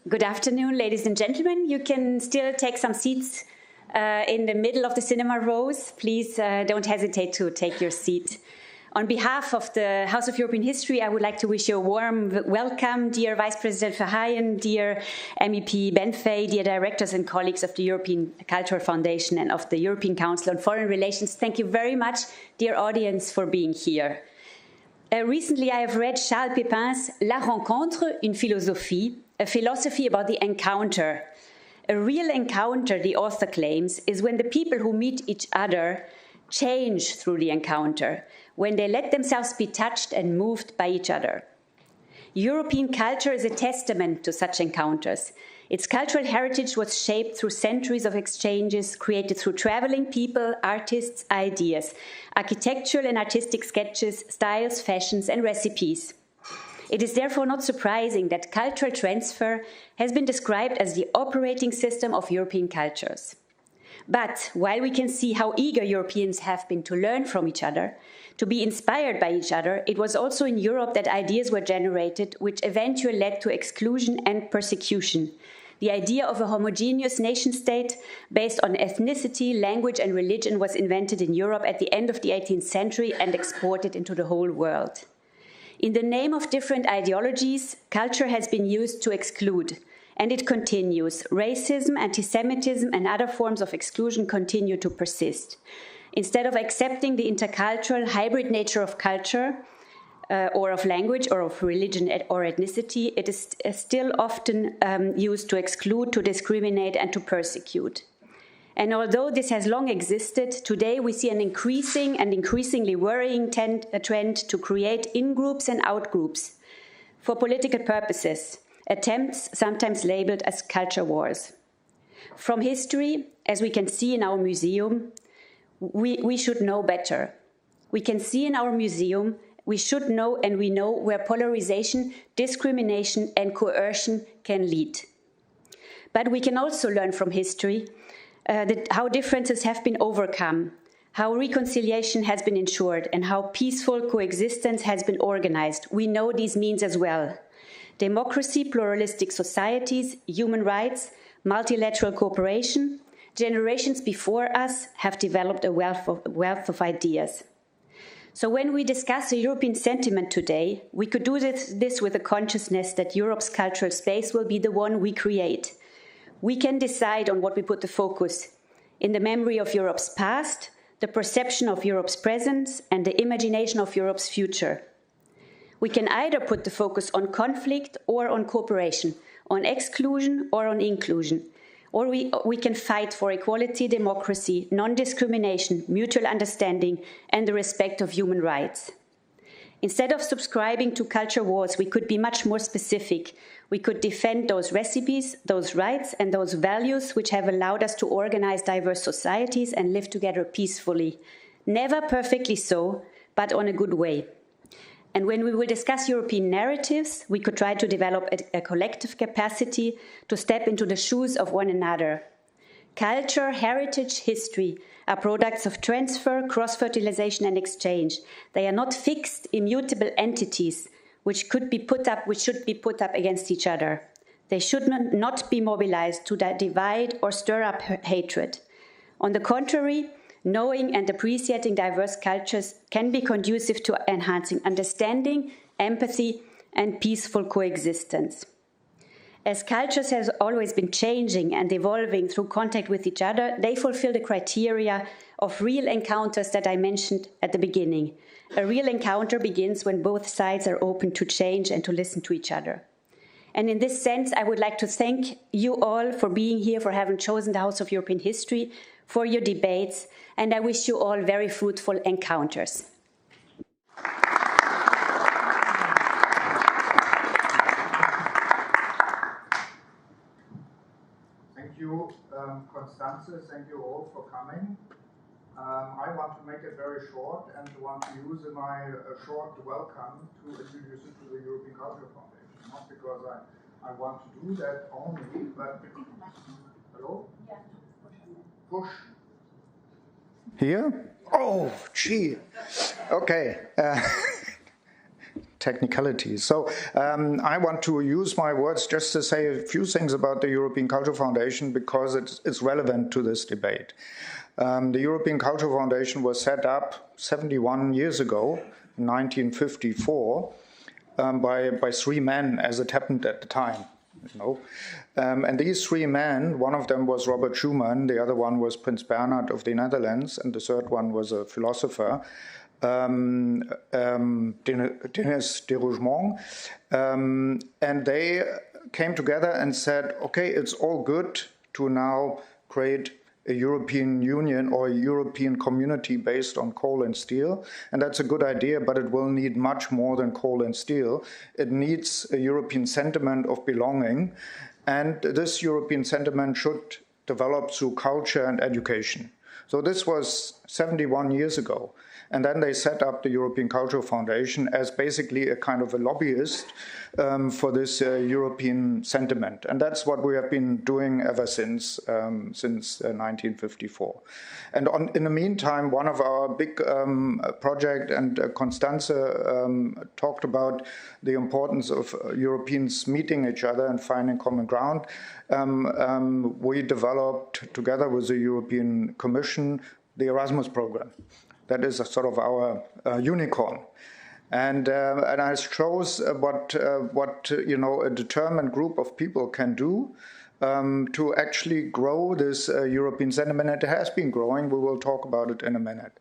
Good afternoon, ladies and gentlemen. You can still take some seats in the middle of the cinema rows. Please don't hesitate to take your seat. On behalf of the House of European History, I would like to wish you a warm welcome, dear Vice President Verheyen, dear MEP Benfey, dear directors and colleagues of the European Cultural Foundation and of the European Council on Foreign Relations. Thank you very much, dear audience, for being here. Recently, I have read Charles Pépin's La Rencontre, une philosophie, a philosophy about the encounter. A real encounter, the author claims, is when the people who meet each other change through the encounter, when they let themselves be touched and moved by each other. European culture is a testament to such encounters. Its cultural heritage was shaped through centuries of exchanges created through traveling people, artists, ideas, architectural and artistic sketches, styles, fashions, and recipes. It is therefore not surprising that cultural transfer has been described as the operating system of European cultures. But while we can see how eager Europeans have been to learn from each other, to be inspired by each other, it was also in Europe that ideas were generated which eventually led to exclusion and persecution. The idea of a homogeneous nation-state based on ethnicity, language, and religion was invented in Europe at the end of the 18th century and exported into the whole world. In the name of different ideologies, culture has been used to exclude, and it continues. Racism, anti-Semitism, and other forms of exclusion continue to persist. Instead of accepting the intercultural hybrid nature of culture, or of language, or of religion or ethnicity, it is still often used to exclude, to discriminate, and to persecute. And although this has long existed, today we see an increasing and increasingly worrying trend to create in-groups and out-groups for political purposes, attempts sometimes labeled as culture wars. From history, as we can see in our museum, we should know better. We can see in our museum, we should know and we know where polarization, discrimination, and coercion can lead. But we can also learn from history how differences have been overcome, how reconciliation has been ensured, and how peaceful coexistence has been organized. We know these means as well. Democracy, pluralistic societies, human rights, multilateral cooperation. Generations before us have developed a wealth of ideas. So when we discuss a European sentiment today, we could do this with a consciousness that Europe's cultural space will be the one we create. We can decide on what we put the focus in the memory of Europe's past, the perception of Europe's present, and the imagination of Europe's future. We can either put the focus on conflict or on cooperation, on exclusion or on inclusion, or we can fight for equality, democracy, non-discrimination, mutual understanding, and the respect of human rights. Instead of subscribing to culture wars, we could be much more specific. We could defend those recipes, those rights, and those values which have allowed us to organize diverse societies and live together peacefully. Never perfectly so, but on a good way. And when we will discuss European narratives, we could try to develop a collective capacity to step into the shoes of one another. Culture, heritage, history are products of transfer, cross-fertilization, and exchange. They are not fixed, immutable entities which should be put up against each other. They should not be mobilized to divide or stir up hatred. On the contrary, knowing and appreciating diverse cultures can be conducive to enhancing understanding, empathy, and peaceful coexistence. As cultures have always been changing and evolving through contact with each other, they fulfill the criteria of real encounters that I mentioned at the beginning. A real encounter begins when both sides are open to change and to listen to each other. And in this sense, I would like to thank you all for being here, for having chosen the House of European History, for your debates, and I wish you all very fruitful encounters. Thank you, Constanze. Thank you all for coming. I want to make it very short and want to use my short welcome to introduce you to the European Cultural Foundation. Not because I want to do that only, but because... Hello? Push. Here? Oh, gee. Okay. Technicalities. So I want to use my words just to say a few things about the European Cultural Foundation because it's relevant to this debate. The European Cultural Foundation was set up 71 years ago, in 1954, by three men, as it happened at the time. You know. And these three men, one of them was Robert Schuman, the other one was Prince Bernhard of the Netherlands, and the third one was a philosopher, Denis de Rougemont, and they came together and said, okay, it's all good to now create a European Union or a European community based on coal and steel. And that's a good idea, but it will need much more than coal and steel. It needs a European sentiment of belonging. And this European sentiment should develop through culture and education. So this was 71 years ago. And then they set up the European Cultural Foundation as basically a kind of a lobbyist for this European sentiment. And that's what we have been doing ever since 1954. And in the meantime, one of our big projects, and Constanze talked about the importance of Europeans meeting each other and finding common ground. We developed, together with the European Commission, the Erasmus program. That is a sort of our unicorn, and it shows what you know, a determined group of people can do to actually grow this European sentiment. It has been growing. We will talk about it in a minute.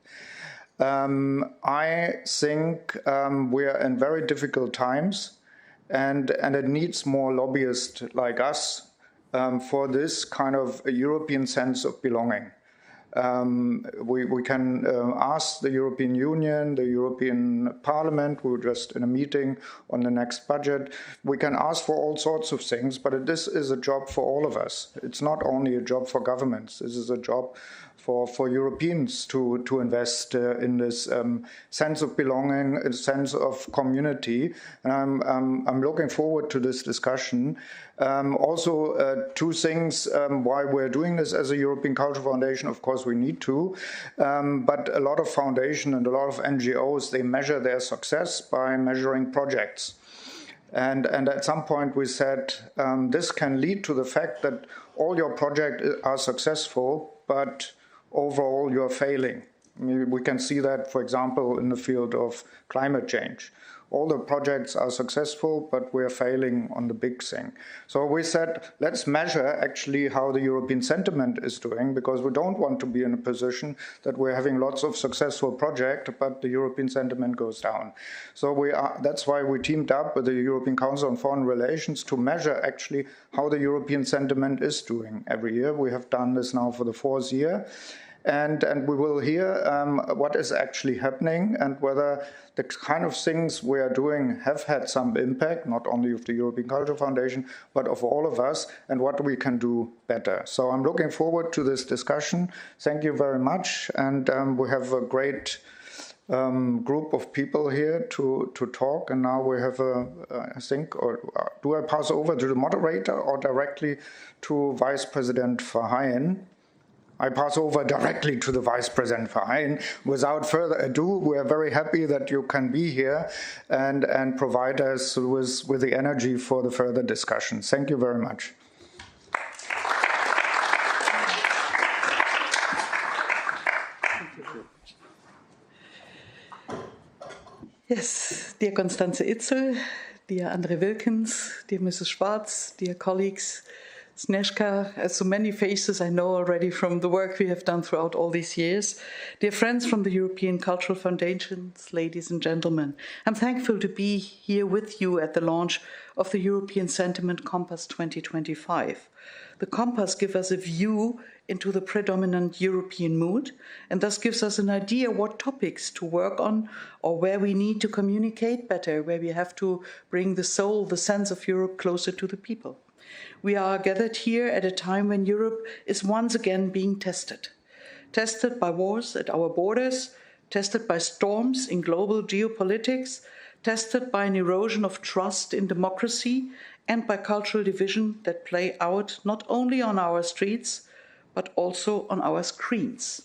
I think we are in very difficult times, and it needs more lobbyists like us for this kind of a European sense of belonging. We can ask the European Union, the European Parliament, we're just in a meeting on the next budget. We can ask for all sorts of things, but this is a job for all of us. It's not only a job for governments. This is a job for Europeans to invest in this sense of belonging, a sense of community. And I'm looking forward to this discussion. Also, two things why we're doing this as a European Cultural Foundation. Of course, we need to, but a lot of foundations and a lot of NGOs, they measure their success by measuring projects. And at some point we said, this can lead to the fact that all your projects are successful, but overall you're failing. I mean, we can see that, for example, in the field of climate change. All the projects are successful, but we're failing on the big thing. So we said, let's measure actually how the European sentiment is doing, because we don't want to be in a position that we're having lots of successful projects, but the European sentiment goes down. So that's why we teamed up with the European Council on Foreign Relations to measure actually how the European sentiment is doing every year. We have done this now for the 4th year. And we will hear what is actually happening and whether the kind of things we are doing have had some impact, not only of the European Cultural Foundation, but of all of us, and what we can do better. So I'm looking forward to this discussion. Thank you very much. And we have a great group of people here to talk. And now we have I think, or do I pass over to the moderator or directly to Vice President Verheyen? I pass over directly to the Vice President Verheyen. Without further ado, we are very happy that you can be here and provide us with the energy for the further discussion. Thank you very much. Yes, dear Constanze Itzel, dear André Wilkens, dear Mrs. Schwarz, dear colleagues, Snezhka, so many faces I know already from the work we have done throughout all these years. Dear friends from the European Cultural Foundations, ladies and gentlemen, I'm thankful to be here with you at the launch of the European Sentiment Compass 2025. The Compass gives us a view into the predominant European mood and thus gives us an idea what topics to work on or where we need to communicate better, where we have to bring the soul, the sense of Europe closer to the people. We are gathered here at a time when Europe is once again being tested. Tested by wars at our borders, tested by storms in global geopolitics, tested by an erosion of trust in democracy and by cultural division that play out not only on our streets, but also on our screens.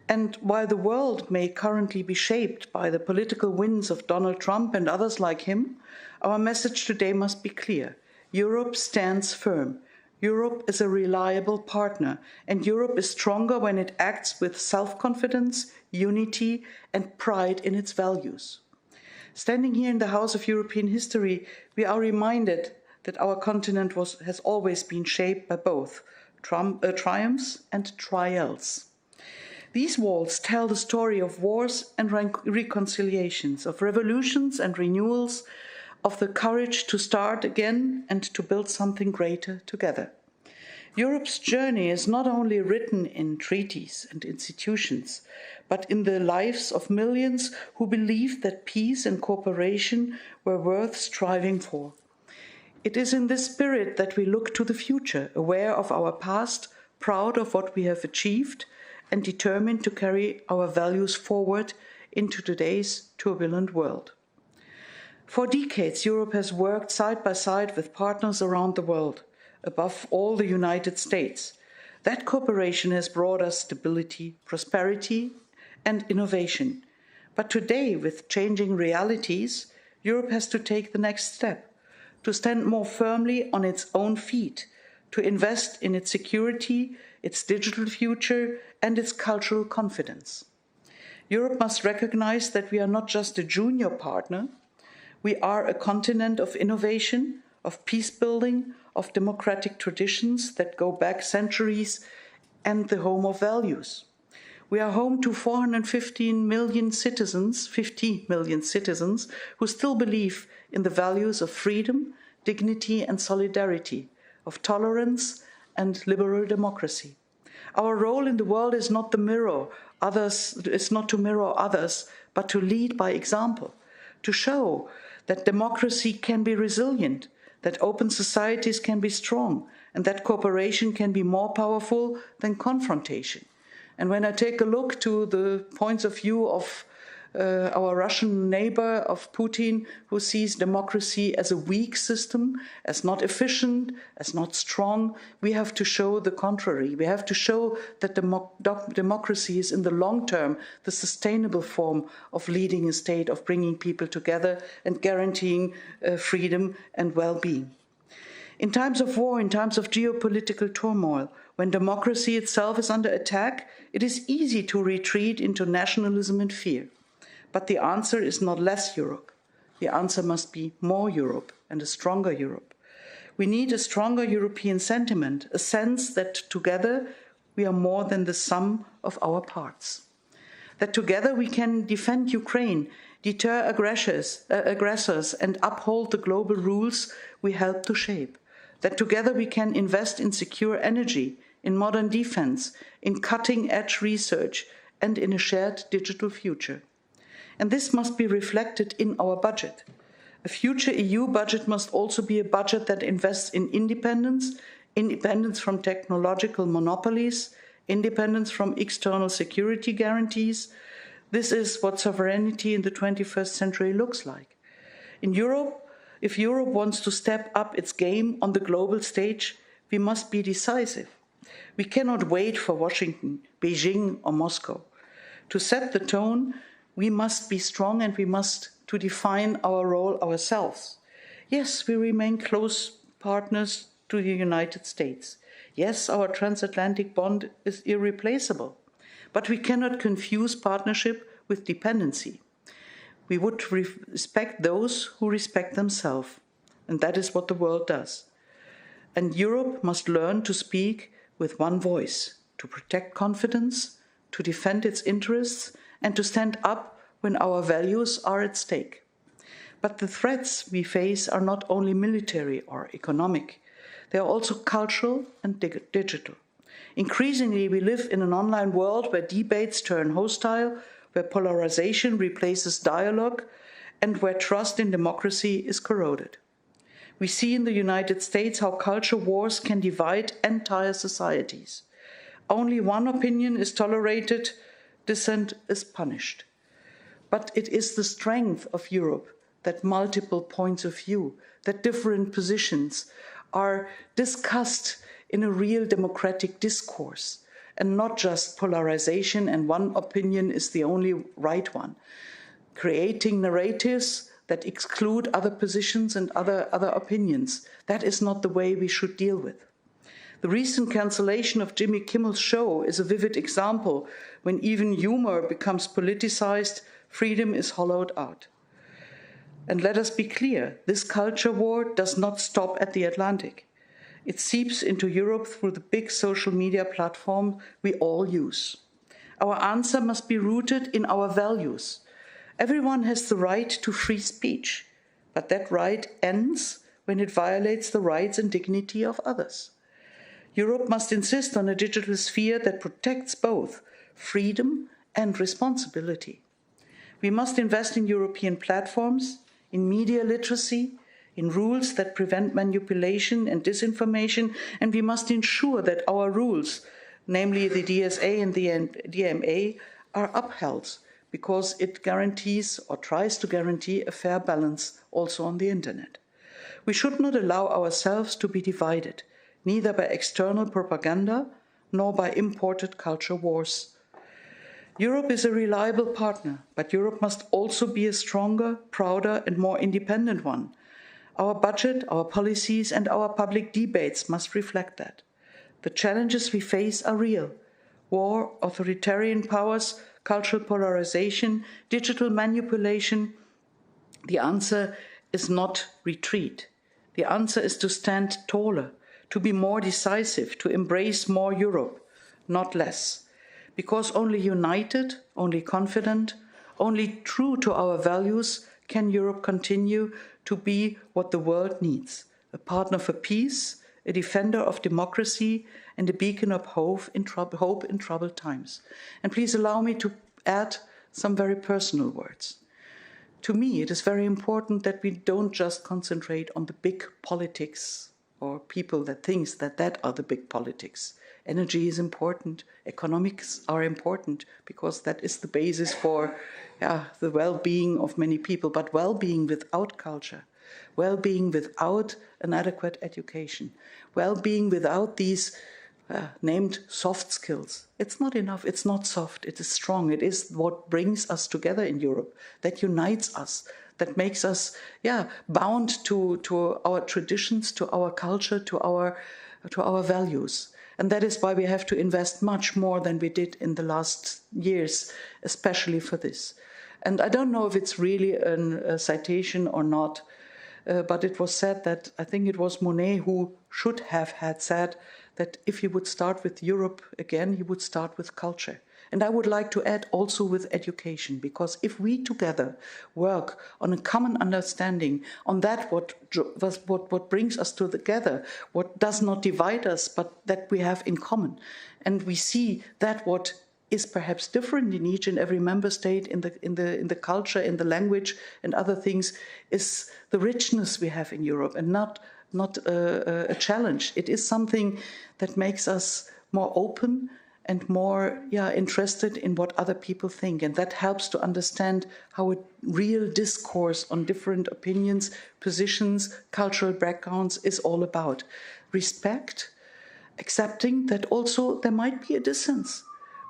And while the world may currently be shaped by the political winds of Donald Trump and others like him, our message today must be clear. Europe stands firm. Europe is a reliable partner, and Europe is stronger when it acts with self-confidence, unity, and pride in its values. Standing here in the House of European History, we are reminded that our continent has always been shaped by both triumphs and trials. These walls tell the story of wars and reconciliations, of revolutions and renewals, of the courage to start again and to build something greater together. Europe's journey is not only written in treaties and institutions, but in the lives of millions who believed that peace and cooperation were worth striving for. It is in this spirit that we look to the future, aware of our past, proud of what we have achieved, and determined to carry our values forward into today's turbulent world. For decades, Europe has worked side by side with partners around the world, above all the United States. That cooperation has brought us stability, prosperity, and innovation. But today, with changing realities, Europe has to take the next step, to stand more firmly on its own feet, to invest in its security, its digital future, and its cultural confidence. Europe must recognize that we are not just a junior partner. We are a continent of innovation, of peace-building, of democratic traditions that go back centuries, and the home of values. We are home to 415 million citizens, 50 million citizens, who still believe in the values of freedom, dignity, and solidarity, of tolerance and liberal democracy. Our role in the world is not to mirror others, but to lead by example, to show that democracy can be resilient, that open societies can be strong, and that cooperation can be more powerful than confrontation. And when I take a look to the points of view of our Russian neighbor, of Putin, who sees democracy as a weak system, as not efficient, as not strong, we have to show the contrary. We have to show that democracy is in the long term the sustainable form of leading a state, of bringing people together and guaranteeing freedom and well-being. In times of war, in times of geopolitical turmoil, when democracy itself is under attack, it is easy to retreat into nationalism and fear. But the answer is not less Europe. The answer must be more Europe and a stronger Europe. We need a stronger European sentiment, a sense that together we are more than the sum of our parts. That together we can defend Ukraine, deter aggressors, and uphold the global rules we help to shape. That together we can invest in secure energy, in modern defense, in cutting-edge research, and in a shared digital future. And this must be reflected in our budget. A future EU budget must also be a budget that invests in independence, independence from technological monopolies, independence from external security guarantees. This is what sovereignty in the 21st century looks like. In Europe, if Europe wants to step up its game on the global stage, we must be decisive. We cannot wait for Washington, Beijing, or Moscow. To set the tone, we must be strong and we must to define our role ourselves. Yes, we remain close partners to the United States. Yes, our transatlantic bond is irreplaceable, but we cannot confuse partnership with dependency. We would respect those who respect themselves, and that is what the world does. And Europe must learn to speak with one voice, to protect confidence, to defend its interests, and to stand up when our values are at stake. But the threats we face are not only military or economic, they are also cultural and digital. Increasingly, we live in an online world where debates turn hostile, where polarization replaces dialogue, and where trust in democracy is corroded. We see in the United States how culture wars can divide entire societies. Only one opinion is tolerated, dissent is punished. But it is the strength of Europe that multiple points of view, that different positions are discussed in a real democratic discourse, and not just polarization and one opinion is the only right one. Creating narratives that exclude other positions and other opinions. That is not the way we should deal with. The recent cancellation of Jimmy Kimmel's show is a vivid example. When even humor becomes politicized, freedom is hollowed out. And let us be clear, this culture war does not stop at the Atlantic. It seeps into Europe through the big social media platform we all use. Our answer must be rooted in our values. Everyone has the right to free speech, but that right ends when it violates the rights and dignity of others. Europe must insist on a digital sphere that protects both freedom and responsibility. We must invest in European platforms, in media literacy, in rules that prevent manipulation and disinformation, and we must ensure that our rules, namely the DSA and the DMA, are upheld because it guarantees or tries to guarantee a fair balance also on the internet. We should not allow ourselves to be divided, neither by external propaganda nor by imported culture wars. Europe is a reliable partner, but Europe must also be a stronger, prouder, and more independent one. Our budget, our policies, and our public debates must reflect that. The challenges we face are real. War, authoritarian powers, cultural polarization, digital manipulation. The answer is not retreat. The answer is to stand taller, to be more decisive, to embrace more Europe, not less. Because only united, only confident, only true to our values can Europe continue to be what the world needs, a partner for peace, a defender of democracy, and a beacon of hope in troubled times. And please allow me to add some very personal words. To me, it is very important that we don't just concentrate on the big politics or people that think that are the big politics. Energy is important, economics are important, because that is the basis for the well-being of many people, but well-being without culture, well-being without an adequate education, well-being without these named soft skills. It's not enough, it's not soft, it is strong. It is what brings us together in Europe, that unites us, that makes us bound to our traditions, to our culture, to our values. And that is why we have to invest much more than we did in the last years, especially for this. And I don't know if it's really a citation or not, but it was said that, I think it was Monet who should have had said that if he would start with Europe again, he would start with culture. And I would like to add also with education, because if we together work on a common understanding on that what brings us together, what does not divide us, but that we have in common, and we see that what is perhaps different in each and every member state in the culture, in the language, and other things, is the richness we have in Europe, and not a challenge. It is something that makes us more open and more interested in what other people think. And that helps to understand how a real discourse on different opinions, positions, cultural backgrounds is all about. Respect, accepting that also there might be a dissent.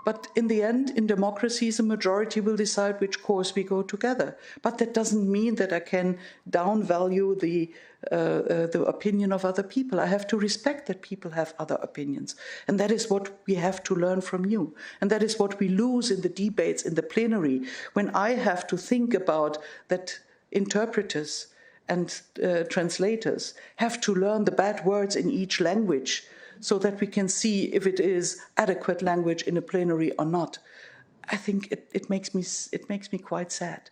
But in the end, in democracies, a majority will decide which course we go together. But that doesn't mean that I can downvalue the opinion of other people. I have to respect that people have other opinions. And that is what we have to learn from you. And that is what we lose in the debates, in the plenary, when I have to think about that interpreters and translators have to learn the bad words in each language, so that we can see if it is adequate language in a plenary or not. I think it makes me quite sad,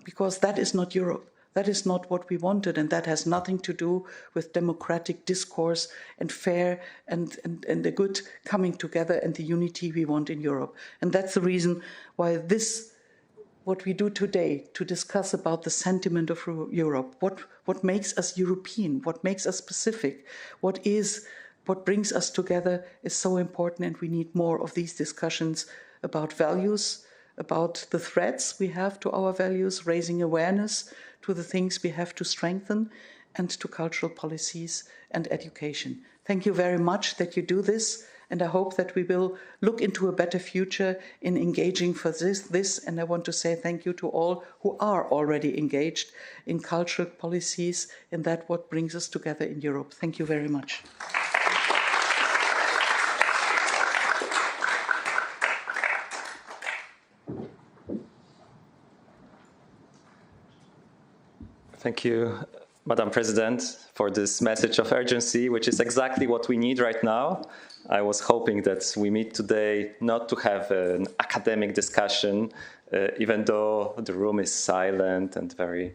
because that is not Europe. That is not what we wanted, and that has nothing to do with democratic discourse and fair and the good coming together and the unity we want in Europe. And that's the reason why what we do today, to discuss about the sentiment of Europe, what makes us European, what makes us Pacific, what brings us together, is so important, and we need more of these discussions about values, about the threats we have to our values, raising awareness to the things we have to strengthen, and to cultural policies and education. Thank you very much that you do this, and I hope that we will look into a better future in engaging for this. And I want to say thank you to all who are already engaged in cultural policies, and that what brings us together in Europe. Thank you very much. Thank you, Madam President, for this message of urgency, which is exactly what we need right now. I was hoping that we meet today not to have an academic discussion, even though the room is silent and very,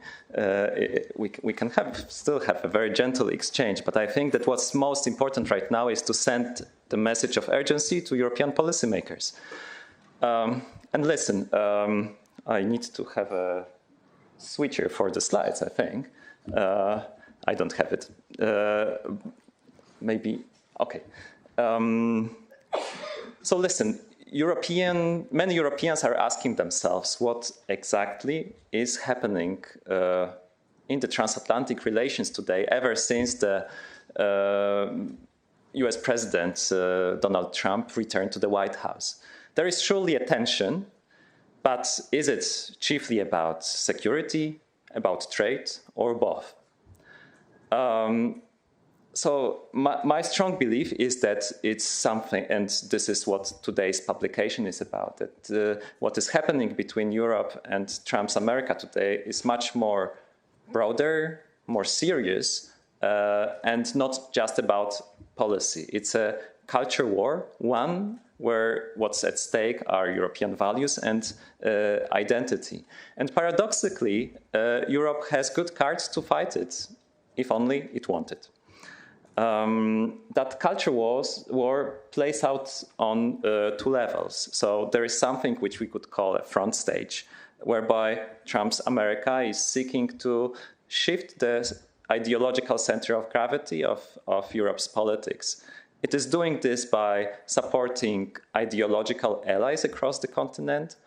we can still have a very gentle exchange. But I think that what's most important right now is to send the message of urgency to European policymakers. And listen, I need to have a switcher for the slides, I think. I don't have it. Maybe, okay. So listen, many Europeans are asking themselves what exactly is happening in the transatlantic relations today, ever since the US President Donald Trump returned to the White House. There is surely a tension. But is it chiefly about security, about trade, or both? So my strong belief is that it's something, and this is what today's publication is about, that what is happening between Europe and Trump's America today is much more broader, more serious, and not just about policy. It's a culture war, one where what's at stake are European values and identity. And paradoxically, Europe has good cards to fight it, if only it wanted. That culture war plays out on two levels. So there is something which we could call a front stage, whereby Trump's America is seeking to shift the ideological center of gravity of Europe's politics. It is doing this by supporting ideological allies across the continent,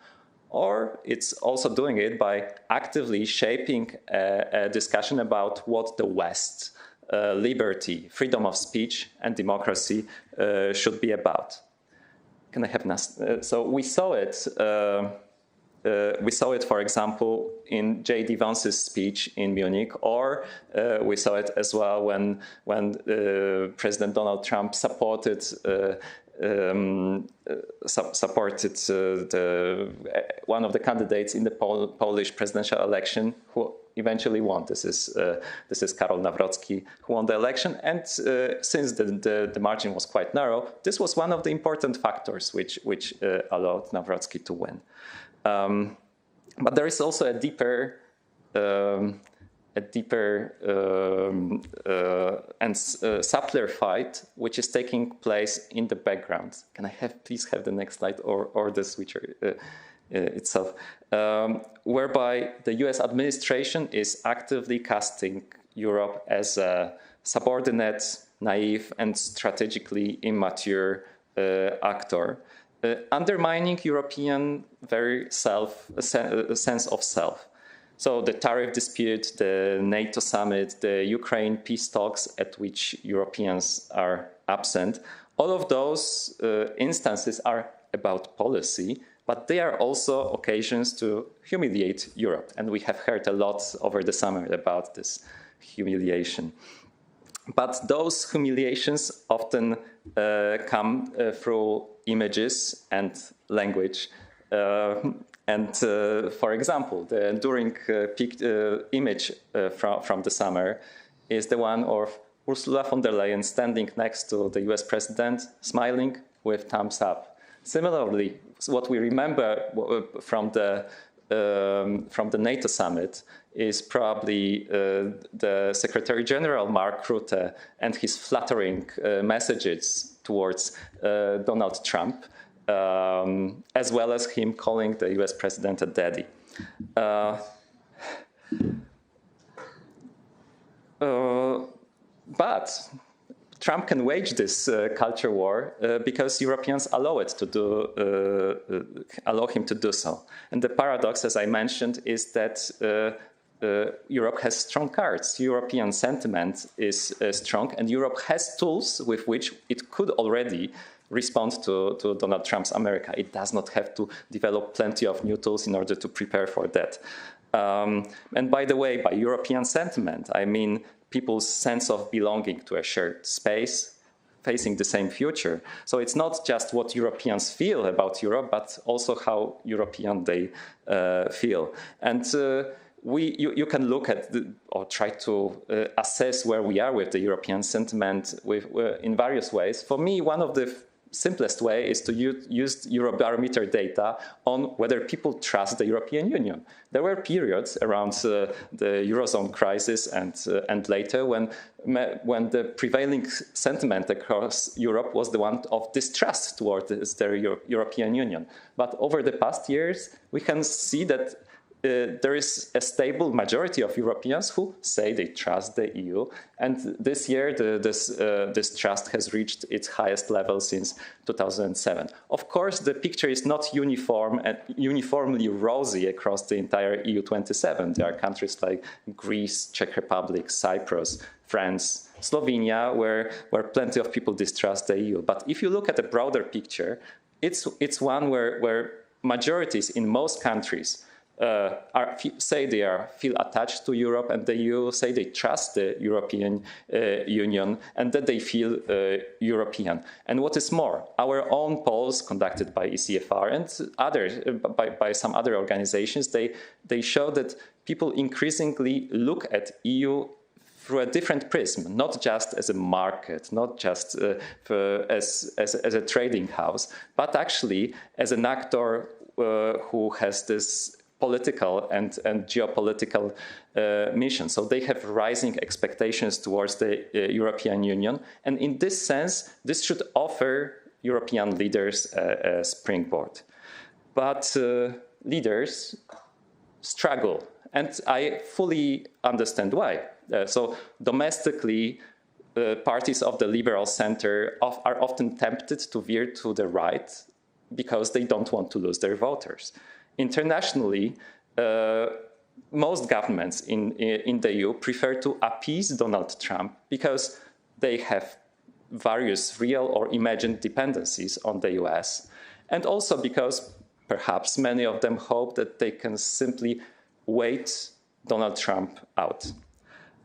or it's also doing it by actively shaping a discussion about what the West, liberty, freedom of speech, and democracy should be about. Can I have so we saw it. We saw it, for example, in J.D. Vance's speech in Munich, or we saw it as well when President Donald Trump supported one of the candidates in the Polish presidential election who eventually won. This is Karol Nawrocki, who won the election. And since the margin was quite narrow, this was one of the important factors which allowed Nawrocki to win. But there is also a deeper and subtler fight which is taking place in the background. Can I please have the next slide or the switcher itself, whereby the US administration is actively casting Europe as a subordinate, naive, and strategically immature actor, undermining European sense of self. So the tariff dispute, the NATO summit, the Ukraine peace talks at which Europeans are absent, all of those instances are about policy, but they are also occasions to humiliate Europe. And we have heard a lot over the summer about this humiliation. But those humiliations often come through images and language. For example, the enduring image from the summer is the one of Ursula von der Leyen standing next to the US president, smiling with thumbs up. Similarly, what we remember from the NATO summit is probably the Secretary General Mark Rutte and his flattering messages towards Donald Trump, as well as him calling the US president a daddy. But Trump can wage this culture war because Europeans allow him to do so. And the paradox, as I mentioned, is that Europe has strong cards. European sentiment is strong, and Europe has tools with which it could already respond to Donald Trump's America. It does not have to develop plenty of new tools in order to prepare for that. And by the way, by European sentiment, I mean people's sense of belonging to a shared space, facing the same future. So it's not just what Europeans feel about Europe, but also how European they feel. And you can look at or try to assess where we are with the European sentiment in various ways. For me, one of the simplest way is to use Eurobarometer data on whether people trust the European Union. There were periods around the Eurozone crisis and later when the prevailing sentiment across Europe was the one of distrust towards the European Union. But over the past years, we can see that there is a stable majority of Europeans who say they trust the EU, and this year this trust has reached its highest level since 2007. Of course, the picture is not uniform and uniformly rosy across the entire EU 27. There are countries like Greece, Czech Republic, Cyprus, France, Slovenia, where plenty of people distrust the EU. But if you look at the broader picture, it's one where majorities in most countries say they feel attached to Europe and the EU, say they trust the European Union and that they feel European. And what is more, our own polls conducted by ECFR and others, by some other organizations, they show that people increasingly look at EU through a different prism, not just as a market, not just as a trading house, but actually as an actor who has this political and geopolitical mission. So they have rising expectations towards the European Union. And in this sense, this should offer European leaders a springboard. But leaders struggle. And I fully understand why. So domestically, parties of the liberal center are often tempted to veer to the right because they don't want to lose their voters. Internationally, most governments in the EU prefer to appease Donald Trump because they have various real or imagined dependencies on the US, and also because perhaps many of them hope that they can simply wait Donald Trump out.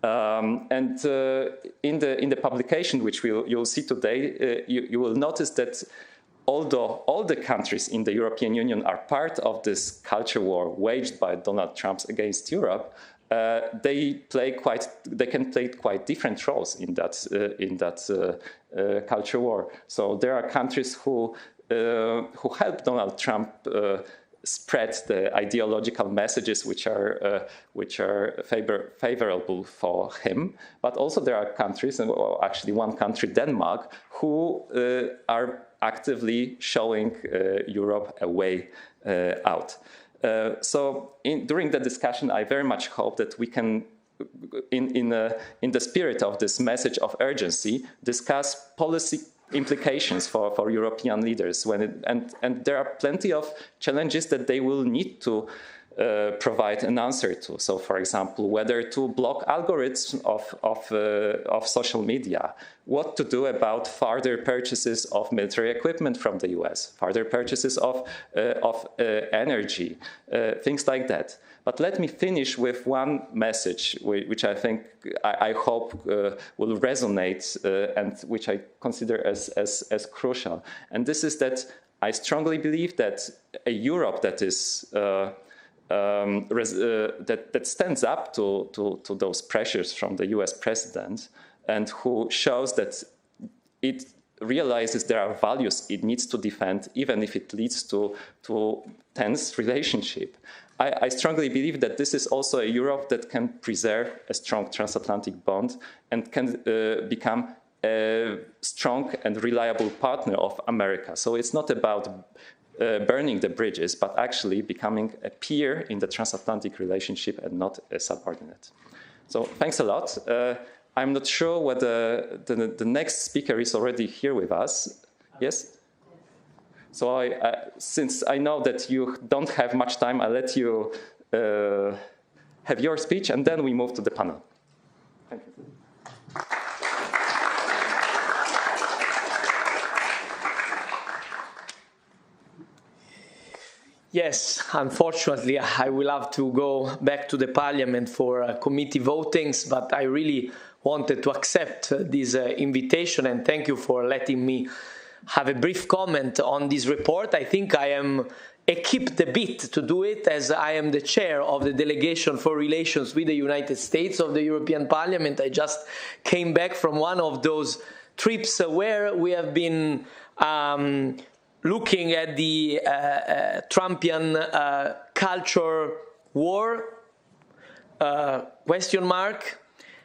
In the publication, which you'll see today, you will notice that although all the countries in the European Union are part of this culture war waged by Donald Trump against Europe, they can play quite different roles in that culture war. So there are countries who help Donald Trump spread the ideological messages which are favorable for him, but also there are countries, and actually one country, Denmark, who are actively showing Europe a way out. During the discussion, I very much hope that we can, in the spirit of this message of urgency, discuss policy implications for European leaders. And there are plenty of challenges that they will need to provide an answer to. So, for example, whether to block algorithms of social media, what to do about further purchases of military equipment from the US, further purchases of energy, things like that. But let me finish with one message, which I think, I hope will resonate and which I consider as crucial. And this is that I strongly believe that a Europe that is that stands up to those pressures from the US president and who shows that it realizes there are values it needs to defend, even if it leads to tense relationship. I strongly believe that this is also a Europe that can preserve a strong transatlantic bond and can become a strong and reliable partner of America. So it's not about burning the bridges, but actually becoming a peer in the transatlantic relationship and not a subordinate. So thanks a lot. I'm not sure whether the next speaker is already here with us. Yes? So since I know that you don't have much time, I'll let you have your speech, and then we move to the panel. Thank you. Yes, unfortunately, I will have to go back to the parliament for committee votings, but I really wanted to accept this invitation, and thank you for letting me have a brief comment on this report. I think I am equipped a bit to do it, as I am the chair of the delegation for relations with the United States of the European Parliament. I just came back from one of those trips where we have been looking at the Trumpian culture war, question mark,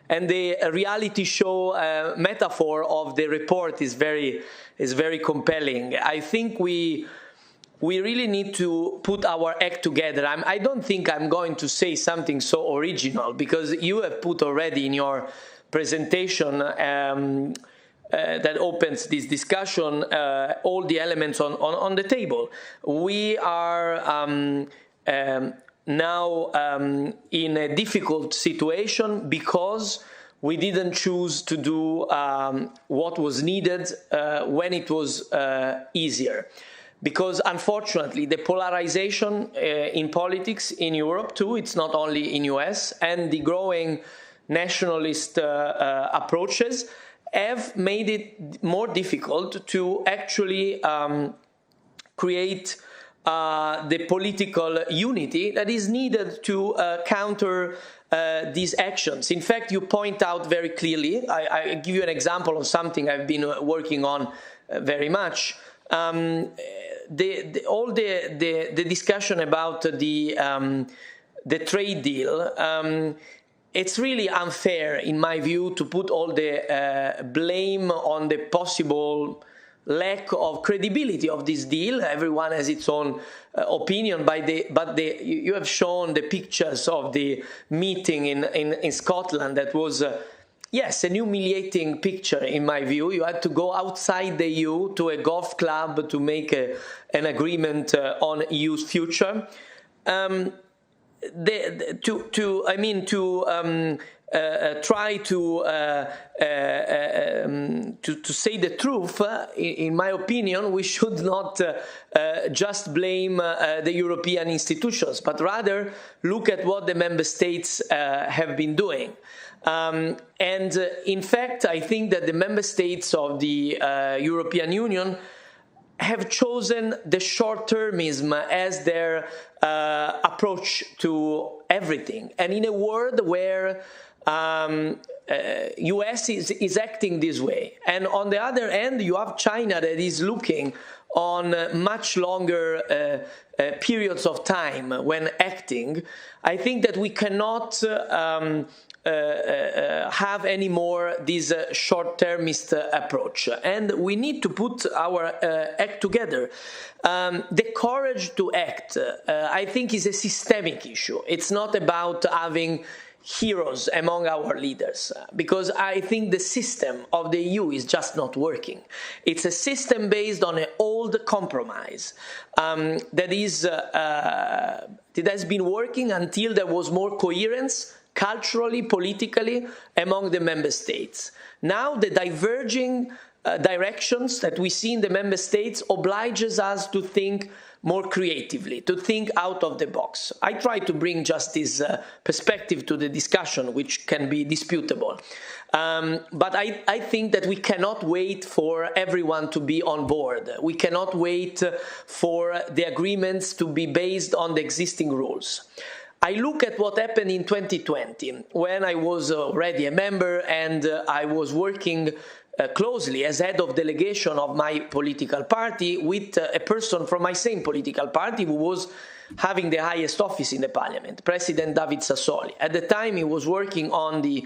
and the reality show metaphor of the report is very compelling. I think we really need to put our act together. I don't think I'm going to say something so original, because you have put already in your presentation that opens this discussion all the elements on the table. We are now in a difficult situation because we didn't choose to do what was needed when it was easier. Because unfortunately, the polarization in politics in Europe too, it's not only in US, and the growing nationalist approaches have made it more difficult to actually create the political unity that is needed to counter these actions. In fact, you point out very clearly, I give you an example of something I've been working on very much. All the discussion about the trade deal, it's really unfair, in my view, to put all the blame on the possible lack of credibility of this deal. Everyone has its own opinion, but you have shown the pictures of the meeting in Scotland. That was, yes, an humiliating picture, in my view. You had to go outside the EU to a golf club to make an agreement on EU's future. Try to say the truth, in my opinion, we should not just blame the European institutions, but rather look at what the member states have been doing. And in fact, I think that the member states of the European Union have chosen the short-termism as their approach to everything. And in a world where US is acting this way, and on the other hand, you have China that is looking on much longer periods of time when acting, I think that we cannot have any more this short-termist approach, and we need to put our act together. The courage to act, I think, is a systemic issue. It's not about having heroes among our leaders, because I think the system of the EU is just not working. It's a system based on an old compromise that has been working until there was more coherence culturally, politically, among the member states. Now the diverging directions that we see in the member states obliges us to think more creatively, to think out of the box. I try to bring just this perspective to the discussion, which can be disputable. But I think that we cannot wait for everyone to be on board. We cannot wait for the agreements to be based on the existing rules. I look at what happened in 2020, when I was already a member and I was working closely as head of delegation of my political party with a person from my same political party who was having the highest office in the parliament, President David Sassoli. At the time, he was working on the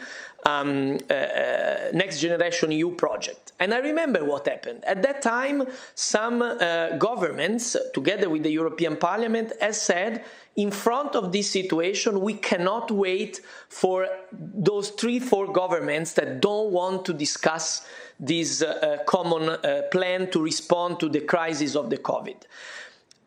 Next Generation EU project. And I remember what happened. At that time, some governments, together with the European Parliament, has said, in front of this situation, we cannot wait for those 3-4 governments that don't want to discuss this common plan to respond to the crisis of the COVID.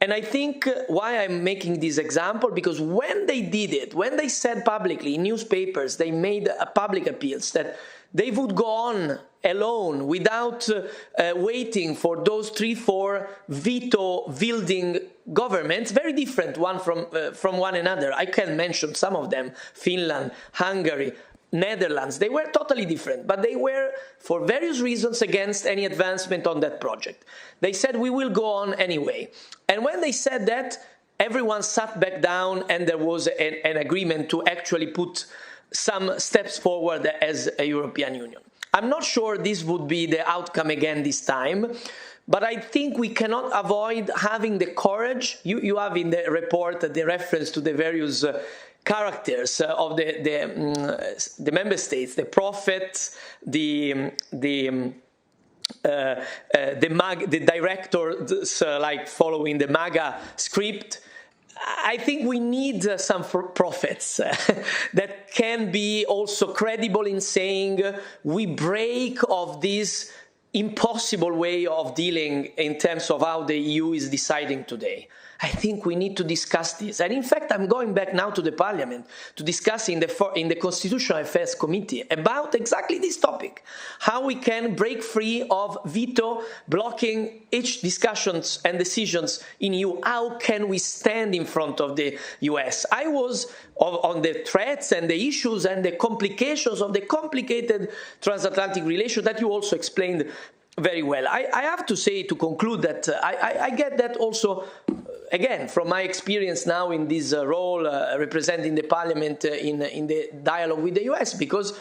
And I think why I'm making this example, because when they did it, when they said publicly in newspapers, they made public appeals that they would go on alone without waiting for those 3-4 veto-wielding governments, very different one from one another. I can mention some of them: Finland, Hungary, Netherlands. They were totally different, but they were, for various reasons, against any advancement on that project. They said, we will go on anyway. And when they said that, everyone sat back down, and there was an agreement to actually put some steps forward as a European Union. I'm not sure this would be the outcome again this time, but I think we cannot avoid having the courage. You have in the report the reference to the various characters of the member states, the prophets, the directors like following the MAGA script. I think we need some prophets that can be also credible in saying we break of this impossible way of dealing in terms of how the EU is deciding today. I think we need to discuss this. And in fact, I'm going back now to the Parliament to discuss in the Constitutional Affairs Committee about exactly this topic, how we can break free of veto blocking each discussions and decisions in EU. How can we stand in front of the US? I was on the threats and the issues and the complications of the complicated transatlantic relation that you also explained very well. I have to say, to conclude, that I get that also, again, from my experience now in this role representing the Parliament in the dialogue with the US, because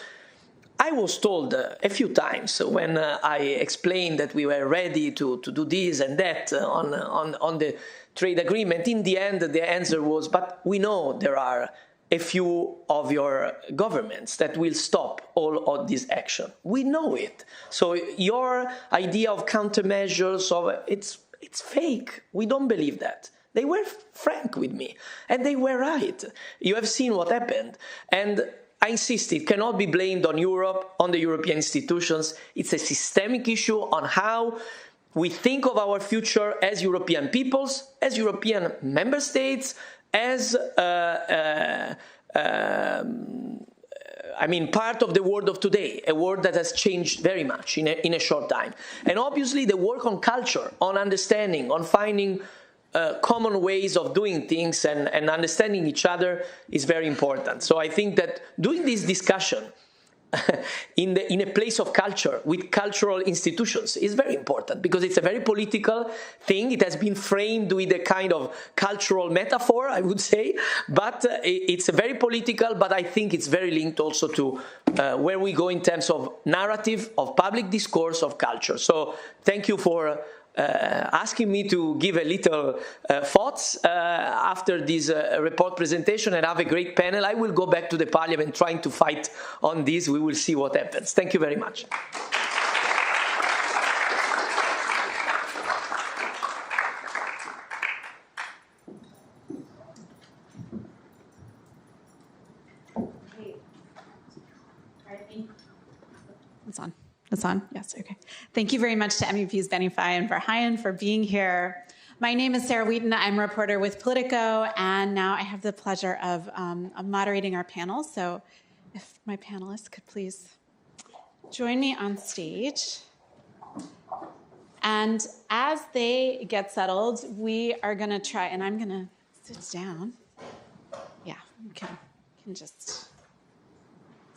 I was told a few times when I explained that we were ready to do this and that on the trade agreement. In the end, the answer was, but we know there are a few of your governments that will stop all of this action. We know it. So your idea of countermeasures, it's fake. We don't believe that. They were frank with me, and they were right. You have seen what happened. And I insist, it cannot be blamed on Europe, on the European institutions. It's a systemic issue on how we think of our future as European peoples, as European member states, as part of the world of today, a world that has changed very much in a short time. And obviously the work on culture, on understanding, on finding common ways of doing things and understanding each other is very important. So I think that doing this discussion in a place of culture with cultural institutions is very important, because it's a very political thing. It has been framed with a kind of cultural metaphor, I would say, but it's very political, but I think it's very linked also to where we go in terms of narrative, of public discourse, of culture. So thank you for asking me to give a little thoughts after this report presentation, and have a great panel. I will go back to the Parliament trying to fight on this. We will see what happens. Thank you very much. It's on? Yes, okay. Thank you very much to MEPs Benifei and Verheyen for being here. My name is Sarah Wheaton. I'm a reporter with Politico, and now I have the pleasure of moderating our panel. So if my panelists could please join me on stage. And as they get settled, we are going to try, and I'm going to sit down. Yeah, you can just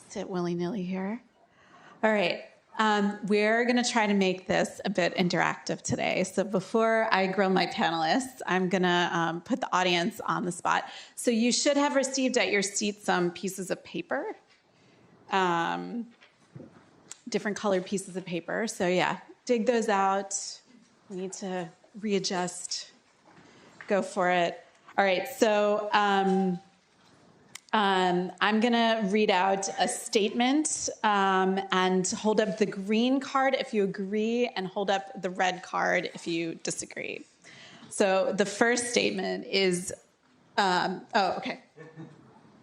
sit willy-nilly here. All right. We're going to try to make this a bit interactive today. So before I grill my panelists, I'm going to put the audience on the spot. So you should have received at your seat some pieces of paper, different colored pieces of paper. So yeah, dig those out. We need to readjust. Go for it. All right, so I'm going to read out a statement and hold up the green card if you agree, and hold up the red card if you disagree. So the first statement is, okay.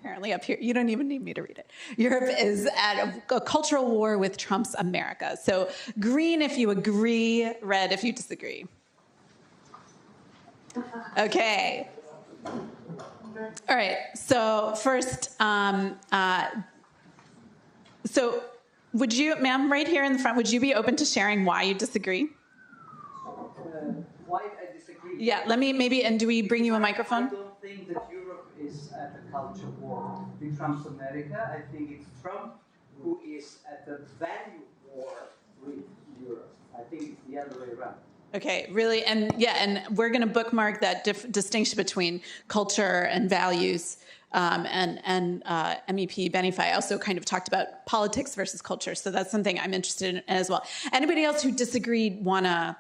Apparently up here, you don't even need me to read it. Europe is at a cultural war with Trump's America. So green if you agree, red if you disagree. Okay. All right. So first, so would you, ma'am, right here in the front, would you be open to sharing why you disagree? Why I disagree? Yeah, let me maybe, and do we bring you a microphone? I don't think that Europe is at a culture war with Trump's America. I think it's Trump who is at the value war with Europe. I think it's the other way around. Okay, really, and yeah, and we're going to bookmark that distinction between culture and values. And MEP Benify also kind of talked about politics versus culture, so that's something I'm interested in as well. Anybody else who disagreed want to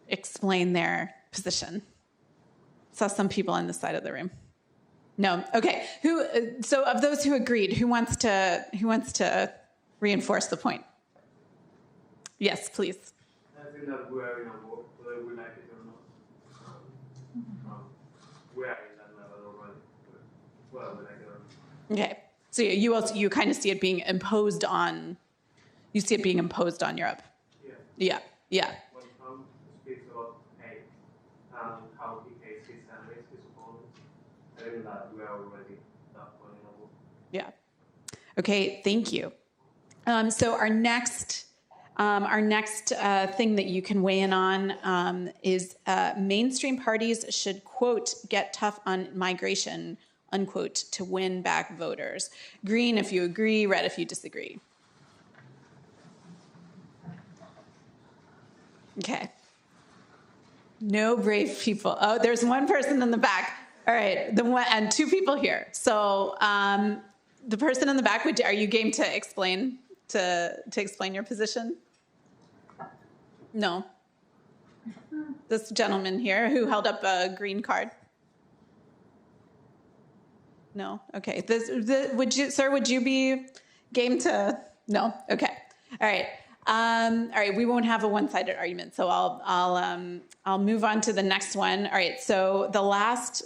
explain their position? Saw some people on this side of the room. No, okay. So of those who agreed, who wants to reinforce the point? Yes, please. I think that we are in a war, whether we like it or not. We are in that level already, whether we like it or not. Okay, so you kind of see it being imposed on. You see it being imposed on Europe. Yeah. When Trump speaks about hate and how he hates his enemies, his opponents, I think that we are already that point in a war. Yeah. Okay, thank you. So our next thing that you can weigh in on is mainstream parties should, quote, get tough on migration, unquote, to win back voters. Green if you agree, red if you disagree. Okay. No brave people. Oh, there's one person in the back. All right, and two people here. So the person in the back, are you game to explain your position? No. This gentleman here who held up a green card. No. Okay. Would you be game to? No. Okay. All right. All right. We won't have a one-sided argument, so I'll move on to the next one. All right. So the last